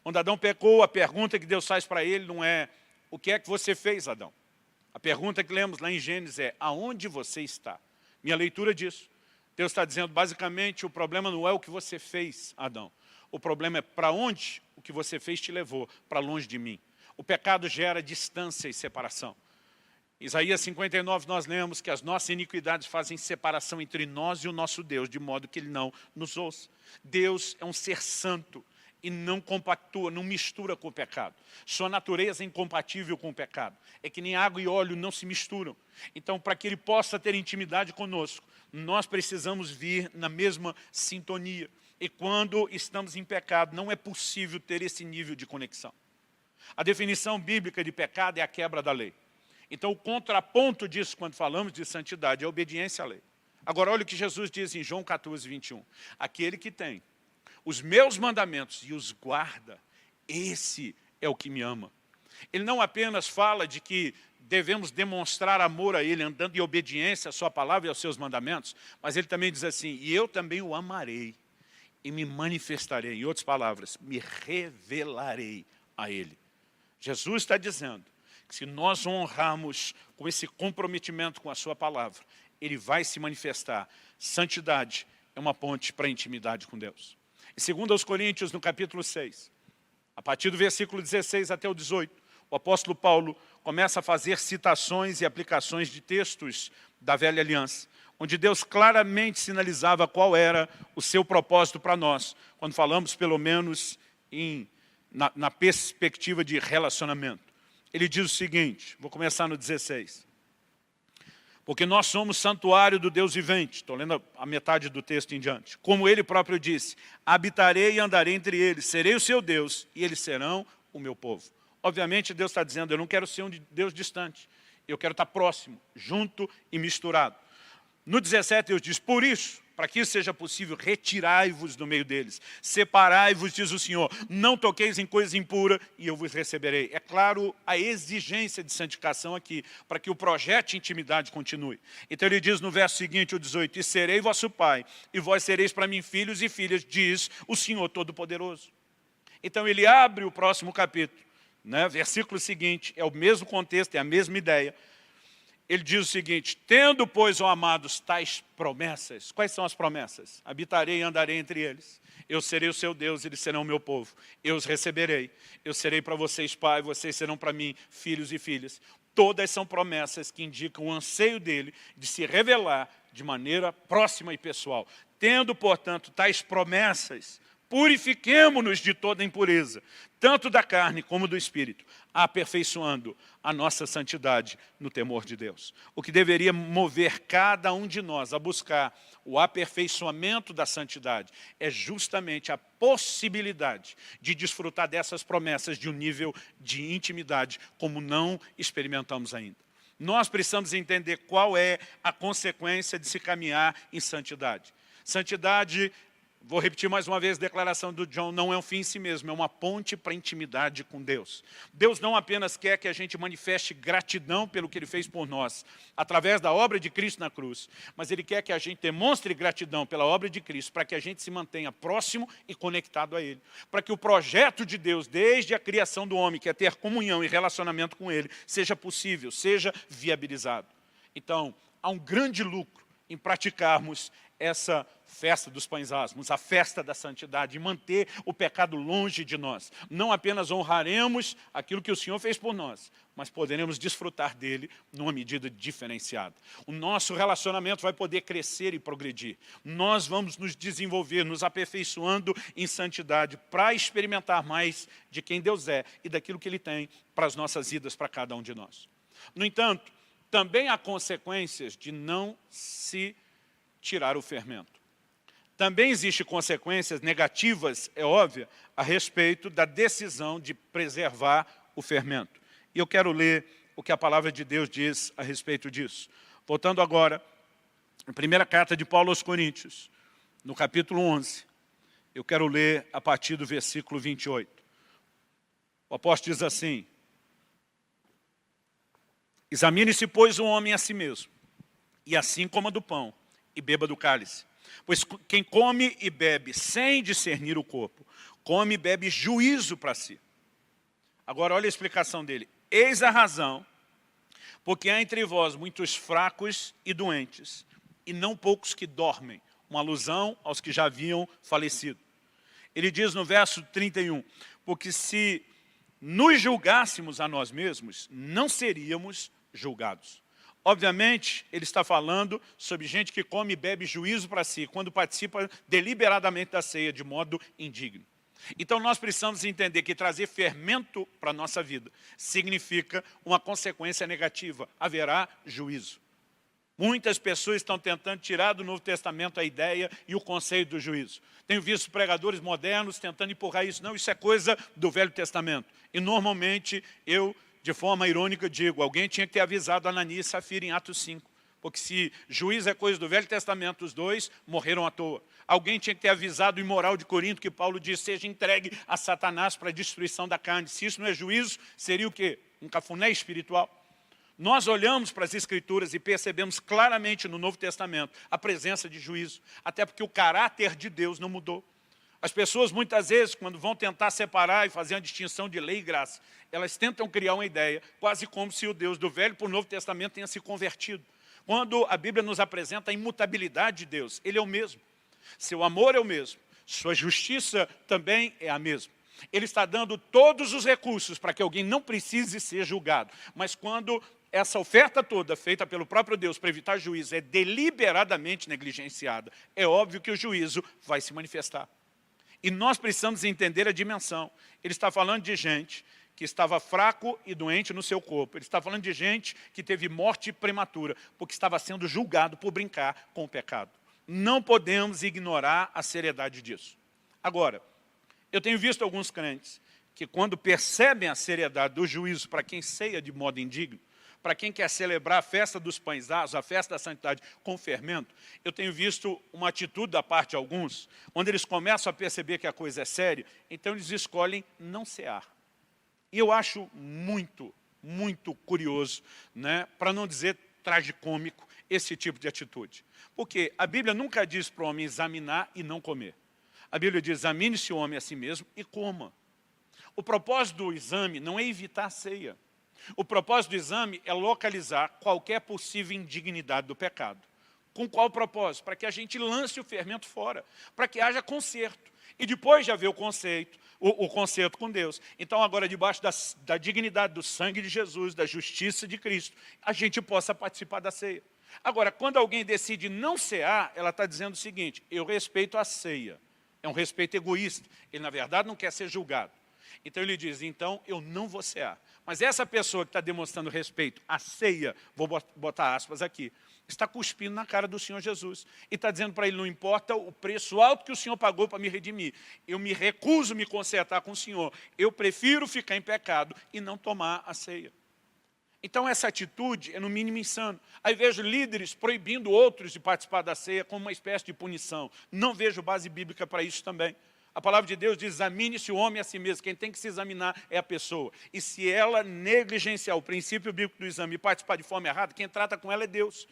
Quando Adão pecou, a pergunta que Deus faz para ele não é: o que é que você fez, Adão? A pergunta que lemos lá em Gênesis é: aonde você está? Minha leitura disso. Deus está dizendo, basicamente, o problema não é o que você fez, Adão. O problema é para onde o que você fez te levou, para longe de mim. O pecado gera distância e separação. Isaías 59, nós lemos que as nossas iniquidades fazem separação entre nós e o nosso Deus, de modo que Ele não nos ouça. Deus é um ser santo e não compactua, não mistura com o pecado. Sua natureza é incompatível com o pecado. É que nem água e óleo não se misturam. Então, para que Ele possa ter intimidade conosco, nós precisamos vir na mesma sintonia. E quando estamos em pecado, não é possível ter esse nível de conexão. A definição bíblica de pecado é a quebra da lei. Então, o contraponto disso, quando falamos de santidade, é a obediência à lei. Agora, olha o que Jesus diz em João 14, 21. Aquele que tem os meus mandamentos e os guarda, esse é o que me ama. Ele não apenas fala de que devemos demonstrar amor a Ele, andando em obediência à sua palavra e aos seus mandamentos, mas Ele também diz assim: e eu também o amarei e me manifestarei. Em outras palavras, me revelarei a Ele. Jesus está dizendo que se nós honrarmos com esse comprometimento com a sua palavra, Ele vai se manifestar. Santidade é uma ponte para a intimidade com Deus. Em 2 Coríntios, no capítulo 6, a partir do versículo 16 até o 18, o apóstolo Paulo começa a fazer citações e aplicações de textos da velha aliança, onde Deus claramente sinalizava qual era o seu propósito para nós, quando falamos pelo menos na perspectiva de relacionamento. Ele diz o seguinte, vou começar no 16. Porque nós somos santuário do Deus vivente. Estou lendo a metade do texto em diante. Como Ele próprio disse: habitarei e andarei entre eles, serei o seu Deus e eles serão o meu povo. Obviamente Deus está dizendo: eu não quero ser um Deus distante. Eu quero estar próximo, junto e misturado. No 17 Deus diz: por isso, para que isso seja possível, retirai-vos do meio deles. Separai-vos, diz o Senhor. Não toqueis em coisa impura e eu vos receberei. É claro a exigência de santificação aqui, para que o projeto de intimidade continue. Então ele diz no verso seguinte, o 18, e serei vosso pai, e vós sereis para mim filhos e filhas, diz o Senhor Todo-Poderoso. Então ele abre o próximo capítulo, versículo seguinte, é o mesmo contexto, é a mesma ideia. Ele diz o seguinte: tendo, pois, ó amados, tais promessas. Quais são as promessas? Habitarei e andarei entre eles. Eu serei o seu Deus, eles serão o meu povo. Eu os receberei. Eu serei para vocês pai, vocês serão para mim filhos e filhas. Todas são promessas que indicam o anseio dele de se revelar de maneira próxima e pessoal. Tendo, portanto, tais promessas, purifiquemo-nos de toda impureza, tanto da carne como do espírito, aperfeiçoando a nossa santidade no temor de Deus. O que deveria mover cada um de nós a buscar o aperfeiçoamento da santidade é justamente a possibilidade de desfrutar dessas promessas de um nível de intimidade como não experimentamos ainda. Nós precisamos entender qual é a consequência de se caminhar em santidade. Santidade, vou repetir mais uma vez a declaração do John, não é um fim em si mesmo, é uma ponte para a intimidade com Deus. Deus não apenas quer que a gente manifeste gratidão pelo que Ele fez por nós, através da obra de Cristo na cruz, mas Ele quer que a gente demonstre gratidão pela obra de Cristo, para que a gente se mantenha próximo e conectado a Ele. Para que o projeto de Deus, desde a criação do homem, que é ter comunhão e relacionamento com Ele, seja possível, seja viabilizado. Então, há um grande lucro em praticarmos essa festa dos pães asmos, a festa da santidade, e manter o pecado longe de nós. Não apenas honraremos aquilo que o Senhor fez por nós, mas poderemos desfrutar dele numa medida diferenciada. O nosso relacionamento vai poder crescer e progredir. Nós vamos nos desenvolver, nos aperfeiçoando em santidade para experimentar mais de quem Deus é e daquilo que Ele tem para as nossas vidas, para cada um de nós. No entanto, também há consequências de não se tirar o fermento. Também existem consequências negativas, é óbvio, a respeito da decisão de preservar o fermento. E eu quero ler o que a palavra de Deus diz a respeito disso. Voltando agora, a primeira carta de Paulo aos Coríntios, no capítulo 11, eu quero ler a partir do versículo 28. O apóstolo diz assim: examine-se, pois, o homem a si mesmo, e assim coma do pão, e beba do cálice. Pois quem come e bebe sem discernir o corpo, come e bebe juízo para si. Agora olha a explicação dele. Eis a razão, porque há entre vós muitos fracos e doentes, e não poucos que dormem. Uma alusão aos que já haviam falecido. Ele diz no verso 31, porque se nos julgássemos a nós mesmos, não seríamos julgados. Obviamente, ele está falando sobre gente que come e bebe juízo para si, quando participa deliberadamente da ceia, de modo indigno. Então, nós precisamos entender que trazer fermento para a nossa vida significa uma consequência negativa. Haverá juízo. Muitas pessoas estão tentando tirar do Novo Testamento a ideia e o conceito do juízo. Tenho visto pregadores modernos tentando empurrar isso. Não, isso é coisa do Velho Testamento. E, normalmente, eu, de forma irônica, digo, alguém tinha que ter avisado Ananias e Safira em Atos 5. Porque se juízo é coisa do Velho Testamento, os dois morreram à toa. Alguém tinha que ter avisado o imoral de Corinto, que Paulo diz, seja entregue a Satanás para a destruição da carne. Se isso não é juízo, seria o quê? Um cafuné espiritual. Nós olhamos para as Escrituras e percebemos claramente no Novo Testamento a presença de juízo. Até porque o caráter de Deus não mudou. As pessoas, muitas vezes, quando vão tentar separar e fazer uma distinção de lei e graça, elas tentam criar uma ideia, quase como se o Deus do Velho para o Novo Testamento tenha se convertido. Quando a Bíblia nos apresenta a imutabilidade de Deus, Ele é o mesmo. Seu amor é o mesmo. Sua justiça também é a mesma. Ele está dando todos os recursos para que alguém não precise ser julgado. Mas quando essa oferta toda, feita pelo próprio Deus para evitar juízo, é deliberadamente negligenciada, é óbvio que o juízo vai se manifestar. E nós precisamos entender a dimensão. Ele está falando de gente que estava fraco e doente no seu corpo. Ele está falando de gente que teve morte prematura, porque estava sendo julgado por brincar com o pecado. Não podemos ignorar a seriedade disso. Agora, eu tenho visto alguns crentes que quando percebem a seriedade do juízo para quem ceia de modo indigno, para quem quer celebrar a festa dos pães asmos, a festa da santidade com fermento, eu tenho visto uma atitude da parte de alguns, onde eles começam a perceber que a coisa é séria, então eles escolhem não cear. E eu acho muito, muito curioso, né, para não dizer tragicômico, esse tipo de atitude. Porque a Bíblia nunca diz para o homem examinar e não comer. A Bíblia diz, examine-se o homem a si mesmo e coma. O propósito do exame não é evitar a ceia. O propósito do exame é localizar qualquer possível indignidade do pecado. Com qual propósito? Para que a gente lance o fermento fora, para que haja conserto. E depois de haver o conserto com Deus, então agora debaixo da dignidade do sangue de Jesus, da justiça de Cristo, a gente possa participar da ceia. Agora, quando alguém decide não cear, ela está dizendo o seguinte, eu respeito a ceia. É um respeito egoísta. Ele, na verdade, não quer ser julgado. Então ele diz, então eu não vou cear. Mas essa pessoa que está demonstrando respeito à ceia, vou botar aspas aqui, está cuspindo na cara do Senhor Jesus. E está dizendo para ele, não importa o preço alto que o Senhor pagou para me redimir. Eu me recuso a me consertar com o Senhor. Eu prefiro ficar em pecado e não tomar a ceia. Então essa atitude é no mínimo insano. Aí vejo líderes proibindo outros de participar da ceia como uma espécie de punição. Não vejo base bíblica para isso também. A palavra de Deus diz, examine-se o homem a si mesmo. Quem tem que se examinar é a pessoa. E se ela negligenciar o princípio bíblico do exame e participar de forma errada, quem trata com ela é Deus.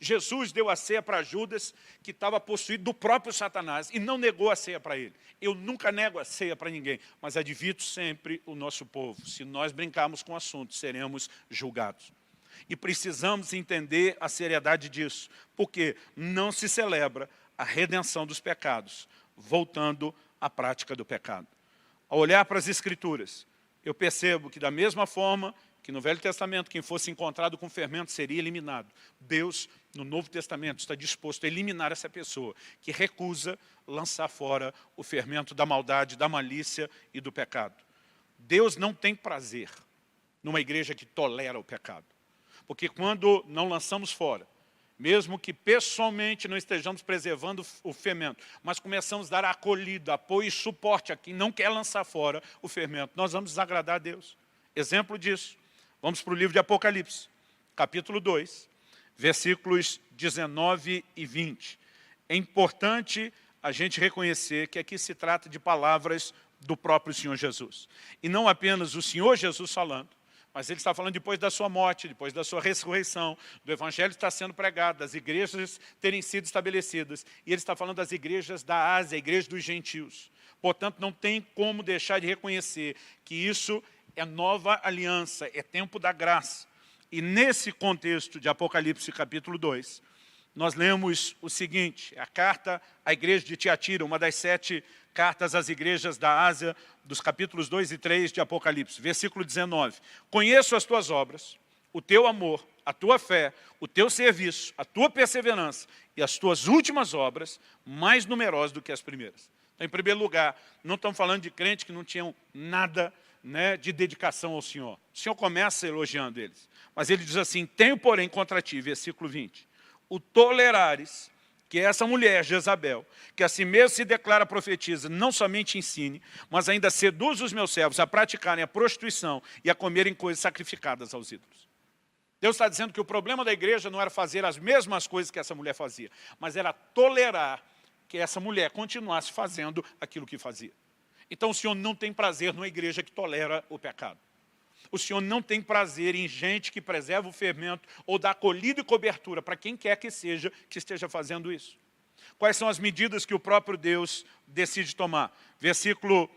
Jesus deu a ceia para Judas, que estava possuído do próprio Satanás, e não negou a ceia para ele. Eu nunca nego a ceia para ninguém, mas advirto sempre o nosso povo. Se nós brincarmos com o assunto, seremos julgados. E precisamos entender a seriedade disso, porque não se celebra a redenção dos pecados, voltando à prática do pecado. Ao olhar para as Escrituras, eu percebo que da mesma forma que no Velho Testamento quem fosse encontrado com fermento seria eliminado, Deus, no Novo Testamento, está disposto a eliminar essa pessoa que recusa lançar fora o fermento da maldade, da malícia e do pecado. Deus não tem prazer numa igreja que tolera o pecado. Porque quando não lançamos fora, mesmo que pessoalmente não estejamos preservando o fermento, mas começamos a dar acolhida, apoio e suporte a quem não quer lançar fora o fermento, nós vamos desagradar a Deus. Exemplo disso, vamos para o livro de Apocalipse, capítulo 2, versículos 19 e 20. É importante a gente reconhecer que aqui se trata de palavras do próprio Senhor Jesus. E não apenas o Senhor Jesus falando, mas ele está falando depois da sua morte, depois da sua ressurreição, do evangelho estar sendo pregado, das igrejas terem sido estabelecidas. E ele está falando das igrejas da Ásia, a igreja dos gentios. Portanto, não tem como deixar de reconhecer que isso é nova aliança, é tempo da graça. E nesse contexto de Apocalipse capítulo 2, nós lemos o seguinte, a carta à igreja de Tiatira, uma das 7 cartas às igrejas da Ásia, dos capítulos 2 e 3 de Apocalipse, versículo 19. Conheço as tuas obras, o teu amor, a tua fé, o teu serviço, a tua perseverança e as tuas últimas obras, mais numerosas do que as primeiras. Então, em primeiro lugar, não estamos falando de crentes que não tinham nada, né, de dedicação ao Senhor. O Senhor começa elogiando eles. Mas ele diz assim, tenho porém contra ti, versículo 20, o tolerares, que é essa mulher, Jezabel, que a si mesmo se declara profetiza, não somente ensine, mas ainda seduz os meus servos a praticarem a prostituição e a comerem coisas sacrificadas aos ídolos. Deus está dizendo que o problema da igreja não era fazer as mesmas coisas que essa mulher fazia, mas era tolerar que essa mulher continuasse fazendo aquilo que fazia. Então o Senhor não tem prazer numa igreja que tolera o pecado. O Senhor não tem prazer em gente que preserva o fermento ou dá acolhida e cobertura para quem quer que seja que esteja fazendo isso. Quais são as medidas que o próprio Deus decide tomar? Versículo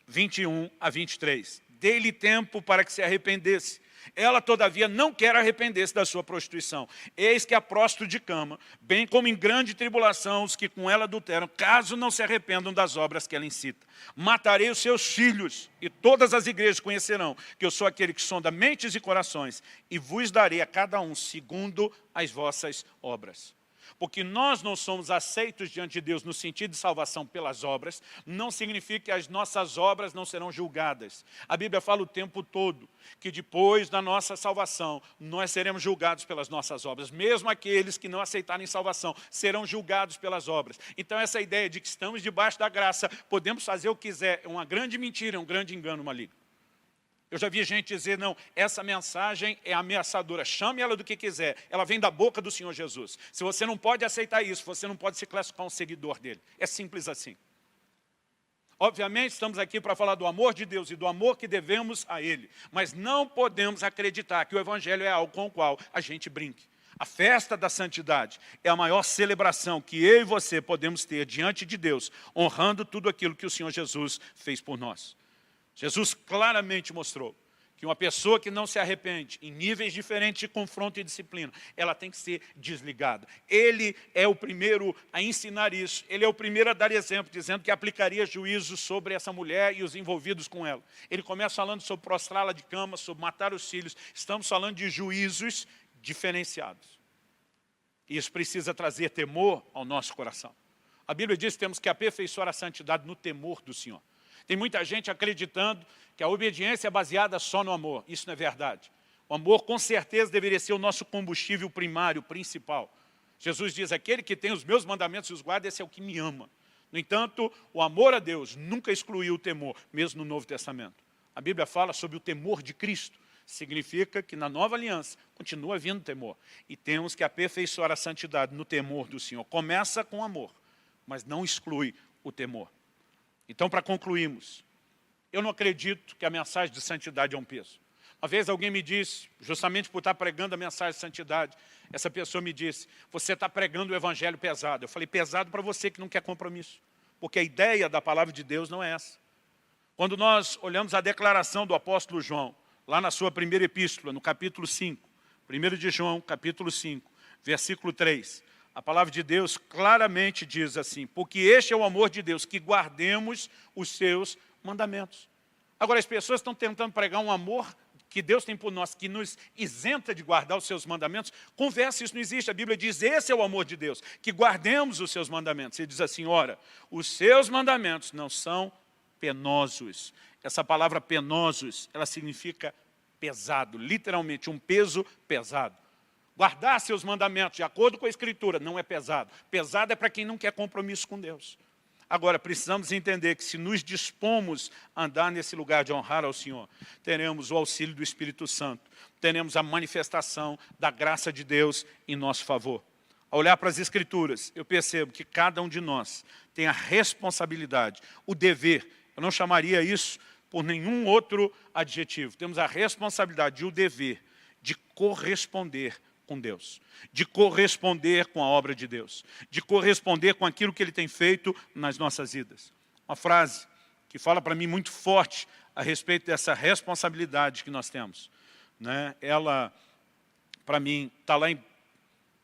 21 a 23. Dê-lhe tempo para que se arrependesse. Ela, todavia, não quer arrepender-se da sua prostituição. Eis que a próstito de cama, bem como em grande tribulação os que com ela adulteram, caso não se arrependam das obras que ela incita. Matarei os seus filhos, e todas as igrejas conhecerão que eu sou aquele que sonda mentes e corações, e vos darei a cada um segundo as vossas obras. Porque nós não somos aceitos diante de Deus no sentido de salvação pelas obras, não significa que as nossas obras não serão julgadas. A Bíblia fala o tempo todo que depois da nossa salvação, nós seremos julgados pelas nossas obras. Mesmo aqueles que não aceitarem salvação serão julgados pelas obras. Então essa ideia de que estamos debaixo da graça, podemos fazer o que quiser, é uma grande mentira, é um grande engano maligno. Eu já vi gente dizer, não, essa mensagem é ameaçadora, chame ela do que quiser, ela vem da boca do Senhor Jesus. Se você não pode aceitar isso, você não pode se classificar um seguidor dele. É simples assim. Obviamente, estamos aqui para falar do amor de Deus e do amor que devemos a Ele. Mas não podemos acreditar que o Evangelho é algo com o qual a gente brinque. A festa da santidade é a maior celebração que eu e você podemos ter diante de Deus, honrando tudo aquilo que o Senhor Jesus fez por nós. Jesus claramente mostrou que uma pessoa que não se arrepende, em níveis diferentes de confronto e disciplina, ela tem que ser desligada. Ele é o primeiro a ensinar isso, ele é o primeiro a dar exemplo, dizendo que aplicaria juízo sobre essa mulher e os envolvidos com ela. Ele começa falando sobre prostrá-la de cama, sobre matar os filhos. Estamos falando de juízos diferenciados. E isso precisa trazer temor ao nosso coração. A Bíblia diz que temos que aperfeiçoar a santidade no temor do Senhor. Tem muita gente acreditando que a obediência é baseada só no amor. Isso não é verdade. O amor, com certeza, deveria ser o nosso combustível primário, principal. Jesus diz, aquele que tem os meus mandamentos e os guarda, esse é o que me ama. No entanto, o amor a Deus nunca excluiu o temor, mesmo no Novo Testamento. A Bíblia fala sobre o temor de Cristo. Significa que na nova aliança continua havendo temor. E temos que aperfeiçoar a santidade no temor do Senhor. Começa com amor, mas não exclui o temor. Então, para concluirmos, eu não acredito que a mensagem de santidade é um peso. Uma vez alguém me disse, justamente por estar pregando a mensagem de santidade, essa pessoa me disse, você está pregando o evangelho pesado. Eu falei, pesado para você que não quer compromisso. Porque a ideia da palavra de Deus não é essa. Quando nós olhamos a declaração do apóstolo João, lá na sua primeira epístola, no capítulo 5, 1 de João, capítulo 5, versículo 3, A palavra de Deus claramente diz assim, porque este é o amor de Deus, que guardemos os seus mandamentos. Agora, as pessoas estão tentando pregar um amor que Deus tem por nós, que nos isenta de guardar os seus mandamentos. Conversa, isso não existe. A Bíblia diz, esse é o amor de Deus, que guardemos os seus mandamentos. Ele diz assim, ora, os seus mandamentos não são penosos. Essa palavra penosos, ela significa pesado, literalmente, um peso pesado. Guardar seus mandamentos, de acordo com a Escritura, não é pesado. Pesado é para quem não quer compromisso com Deus. Agora, precisamos entender que se nos dispomos a andar nesse lugar de honrar ao Senhor, teremos o auxílio do Espírito Santo, teremos a manifestação da graça de Deus em nosso favor. Ao olhar para as Escrituras, eu percebo que cada um de nós tem a responsabilidade, o dever, eu não chamaria isso por nenhum outro adjetivo, temos a responsabilidade e o dever de corresponder com Deus, de corresponder com a obra de Deus, de corresponder com aquilo que Ele tem feito nas nossas vidas. Uma frase que fala para mim muito forte a respeito dessa responsabilidade que nós temos. Né? Ela, para mim, está lá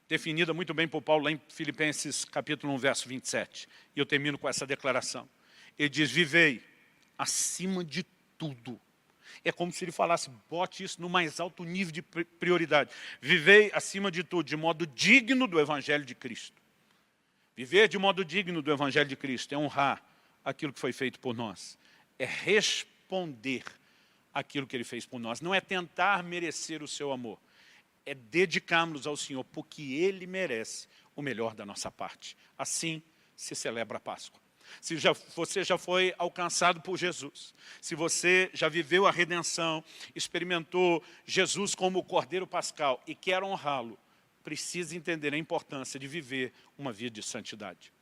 definida muito bem por Paulo, lá em Filipenses capítulo 1, verso 27. E eu termino com essa declaração. Ele diz, vivei acima de tudo. É como se ele falasse, bote isso no mais alto nível de prioridade. Vivei acima de tudo, de modo digno do Evangelho de Cristo. Viver de modo digno do Evangelho de Cristo é honrar aquilo que foi feito por nós. É responder aquilo que Ele fez por nós. Não é tentar merecer o seu amor. É dedicarmos ao Senhor, porque Ele merece o melhor da nossa parte. Assim se celebra a Páscoa. Se você já foi alcançado por Jesus, se você já viveu a redenção, experimentou Jesus como o Cordeiro Pascal e quer honrá-lo, precisa entender a importância de viver uma vida de santidade.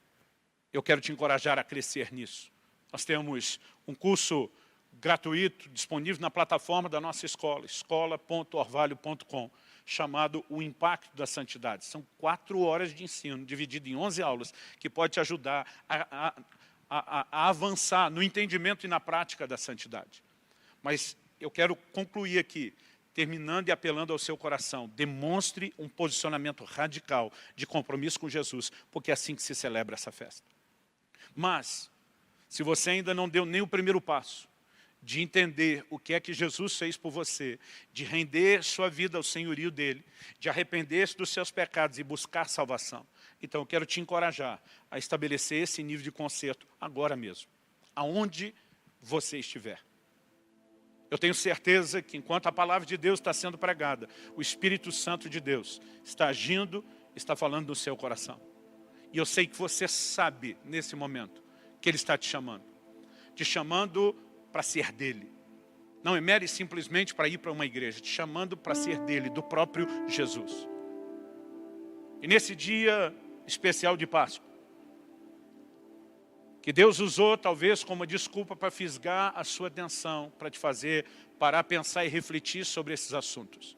Eu quero te encorajar a crescer nisso. Nós temos um curso gratuito disponível na plataforma da nossa escola, escola.orvalho.com, chamado O Impacto da Santidade. São 4 horas de ensino, dividido em 11 aulas, que pode te ajudar a avançar no entendimento e na prática da santidade. Mas eu quero concluir aqui, terminando e apelando ao seu coração. Demonstre um posicionamento radical de compromisso com Jesus, porque é assim que se celebra essa festa. Mas, se você ainda não deu nem o primeiro passo, de entender o que é que Jesus fez por você, de render sua vida ao senhorio dele, de arrepender-se dos seus pecados e buscar salvação. Então eu quero te encorajar a estabelecer esse nível de conserto agora mesmo, aonde você estiver. Eu tenho certeza que enquanto a palavra de Deus está sendo pregada, o Espírito Santo de Deus está agindo, está falando no seu coração. E eu sei que você sabe, nesse momento, que Ele está te chamando para ser dele. Não é mero e simplesmente para ir para uma igreja, te chamando para ser dele, do próprio Jesus. E nesse dia especial de Páscoa, que Deus usou talvez como desculpa para fisgar a sua atenção, para te fazer parar, pensar e refletir sobre esses assuntos.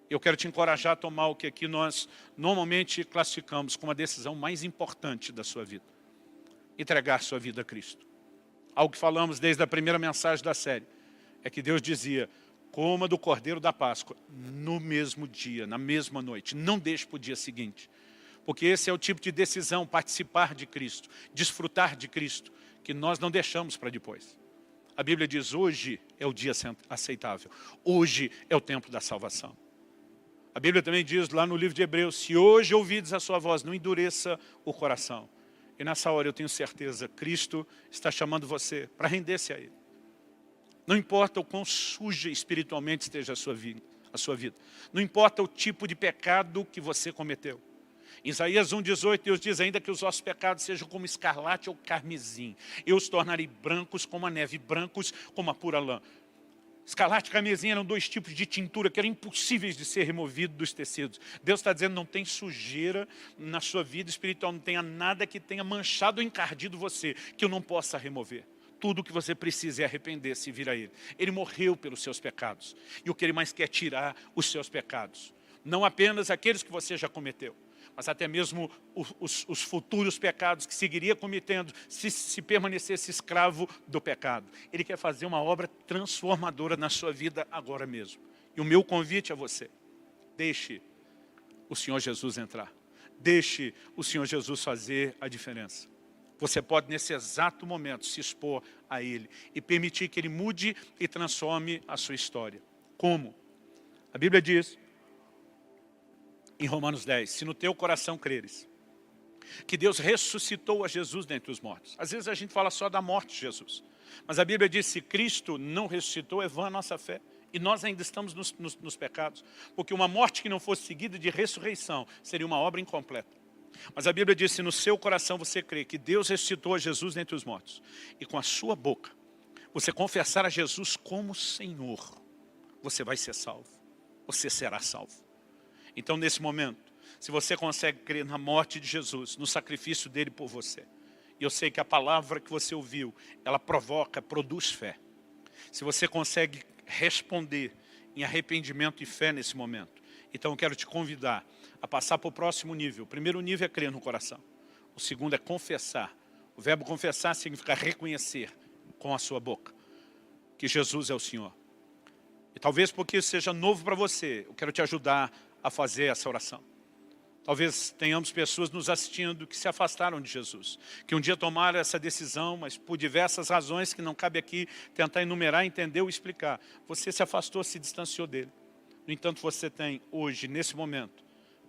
Eu quero te encorajar a tomar o que aqui nós normalmente classificamos como a decisão mais importante da sua vida. Entregar sua vida a Cristo. Algo que falamos desde a primeira mensagem da série, é que Deus dizia, coma do Cordeiro da Páscoa no mesmo dia, na mesma noite. Não deixe para o dia seguinte. Porque esse é o tipo de decisão, participar de Cristo, desfrutar de Cristo, que nós não deixamos para depois. A Bíblia diz, hoje é o dia aceitável. Hoje é o tempo da salvação. A Bíblia também diz lá no livro de Hebreus, se hoje ouvides a sua voz, não endureça o coração. E nessa hora eu tenho certeza, Cristo está chamando você para render-se a Ele. Não importa o quão suja espiritualmente esteja a sua vida. Não importa o tipo de pecado que você cometeu. Em Isaías 1,18, Deus diz ainda que os vossos pecados sejam como escarlate ou carmesim. Eu os tornarei brancos como a neve, brancos como a pura lã. Escarlate e carmesim eram 2 tipos de tintura que eram impossíveis de ser removidos dos tecidos. Deus está dizendo, não tem sujeira na sua vida espiritual, não tenha nada que tenha manchado ou encardido você, que eu não possa remover. Tudo o que você precisa é arrepender-se e vir a Ele. Ele morreu pelos seus pecados. E o que Ele mais quer é tirar os seus pecados. Não apenas aqueles que você já cometeu, mas até mesmo os futuros pecados que seguiria cometendo se permanecesse escravo do pecado. Ele quer fazer uma obra transformadora na sua vida agora mesmo. E o meu convite a você, deixe o Senhor Jesus entrar. Deixe o Senhor Jesus fazer a diferença. Você pode, nesse exato momento, se expor a Ele e permitir que Ele mude e transforme a sua história. Como? A Bíblia diz, em Romanos 10, se no teu coração creres, que Deus ressuscitou a Jesus dentre os mortos. Às vezes a gente fala só da morte de Jesus. Mas a Bíblia diz, se Cristo não ressuscitou, é vã a nossa fé. E nós ainda estamos nos pecados. Porque uma morte que não fosse seguida de ressurreição seria uma obra incompleta. Mas a Bíblia diz, se no seu coração você crê que Deus ressuscitou a Jesus dentre os mortos, e com a sua boca você confessar a Jesus como Senhor, você vai ser salvo. Você será salvo. Então, nesse momento, se você consegue crer na morte de Jesus, no sacrifício dele por você, e eu sei que a palavra que você ouviu, ela provoca, produz fé. Se você consegue responder em arrependimento e fé nesse momento, então eu quero te convidar a passar para o próximo nível. O primeiro nível é crer no coração. O segundo é confessar. O verbo confessar significa reconhecer com a sua boca que Jesus é o Senhor. E talvez porque isso seja novo para você, eu quero te ajudar a fazer essa oração. Talvez tenhamos pessoas nos assistindo que se afastaram de Jesus, que um dia tomaram essa decisão, mas por diversas razões que não cabe aqui tentar enumerar, entender ou explicar. Você se afastou, se distanciou dele. No entanto, você tem hoje, nesse momento,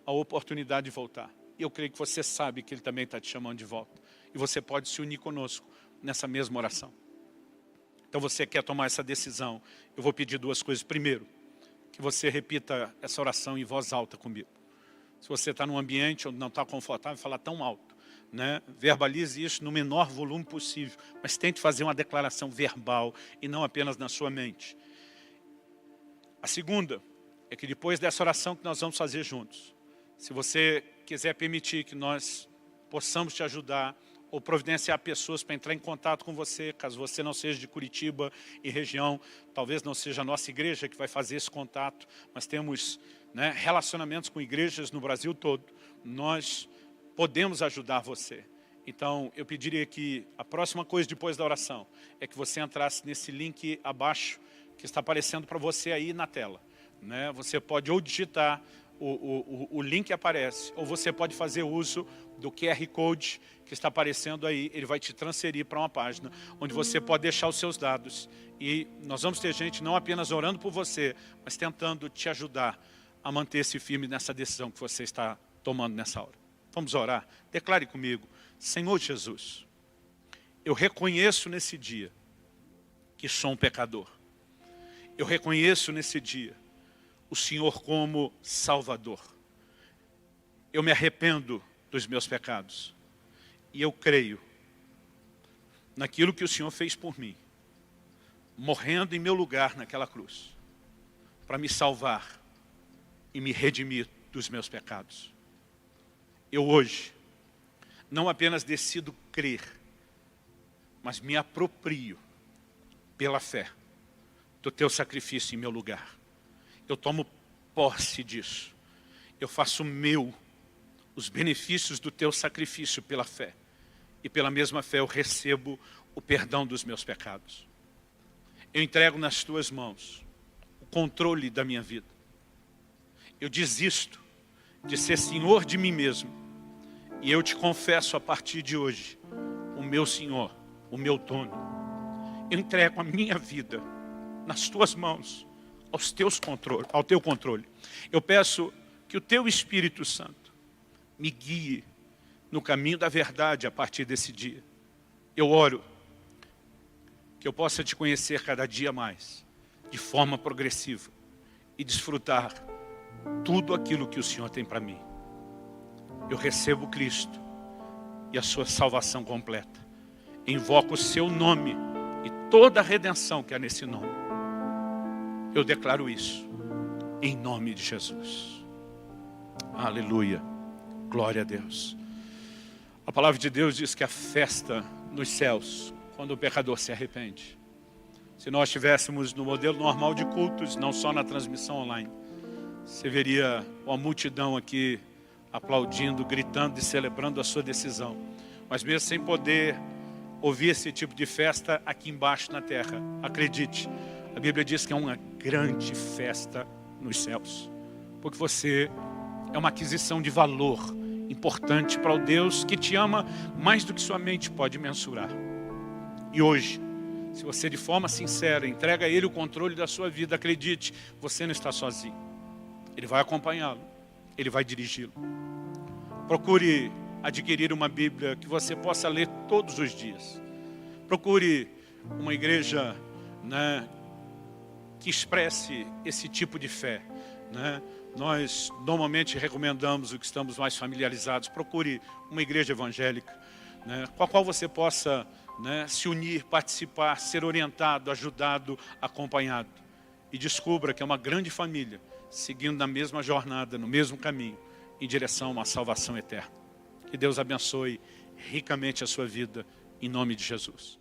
a oportunidade de voltar. E eu creio que você sabe que ele também está te chamando de volta. E você pode se unir conosco nessa mesma oração. Então você quer tomar essa decisão, eu vou pedir duas coisas. Primeiro, que você repita essa oração em voz alta comigo. Se você está num ambiente onde não está confortável, falar tão alto, né? Verbalize isso no menor volume possível, mas tente fazer uma declaração verbal e não apenas na sua mente. A segunda é que depois dessa oração que nós vamos fazer juntos, se você quiser permitir que nós possamos te ajudar ou providenciar pessoas para entrar em contato com você, caso você não seja de Curitiba e região, talvez não seja a nossa igreja que vai fazer esse contato, mas temos, né, relacionamentos com igrejas no Brasil todo, nós podemos ajudar você. Então, eu pediria que a próxima coisa depois da oração é que você entrasse nesse link abaixo, que está aparecendo para você aí na tela. Né? Você pode ou digitar, o link aparece, ou você pode fazer uso do QR Code que está aparecendo aí, ele vai te transferir para uma página onde você pode deixar os seus dados. E nós vamos ter gente não apenas orando por você, mas tentando te ajudar a manter-se firme nessa decisão que você está tomando nessa hora. Vamos orar? Declare comigo, Senhor Jesus, eu reconheço nesse dia que sou um pecador. Eu reconheço nesse dia o Senhor como Salvador. Eu me arrependo dos meus pecados. E eu creio naquilo que o Senhor fez por mim, morrendo em meu lugar naquela cruz, para me salvar e me redimir dos meus pecados. Eu hoje não apenas decido crer, mas me aproprio pela fé do teu sacrifício em meu lugar. Eu tomo posse disso. Eu faço meu os benefícios do teu sacrifício pela fé. E pela mesma fé eu recebo o perdão dos meus pecados. Eu entrego nas tuas mãos o controle da minha vida. Eu desisto de ser senhor de mim mesmo. E eu te confesso a partir de hoje, o meu Senhor, o meu dono. Eu entrego a minha vida nas tuas mãos, ao teu controle. Eu peço que o teu Espírito Santo me guie no caminho da verdade a partir desse dia. Eu oro que eu possa te conhecer cada dia mais, de forma progressiva, e desfrutar tudo aquilo que o Senhor tem para mim. Eu recebo Cristo e a sua salvação completa. Invoco o seu nome e toda a redenção que há nesse nome. Eu declaro isso, em nome de Jesus. Aleluia, glória a Deus. A palavra de Deus diz que a festa nos céus, quando o pecador se arrepende. Se nós estivéssemos no modelo normal de cultos, não só na transmissão online, você veria uma multidão aqui aplaudindo, gritando e celebrando a sua decisão. Mas mesmo sem poder ouvir esse tipo de festa aqui embaixo na terra, acredite, a Bíblia diz que é uma grande festa nos céus. Porque você é uma aquisição de valor importante para o Deus que te ama mais do que sua mente pode mensurar. E hoje, se você de forma sincera entrega a Ele o controle da sua vida, acredite, você não está sozinho. Ele vai acompanhá-lo, Ele vai dirigi-lo. Procure adquirir uma Bíblia que você possa ler todos os dias. Procure uma igreja, né, que expresse esse tipo de fé, né? Nós normalmente recomendamos o que estamos mais familiarizados. Procure uma igreja evangélica, né, com a qual você possa, né, se unir, participar, ser orientado, ajudado, acompanhado. E descubra que é uma grande família, seguindo na mesma jornada, no mesmo caminho, em direção a uma salvação eterna. Que Deus abençoe ricamente a sua vida, em nome de Jesus.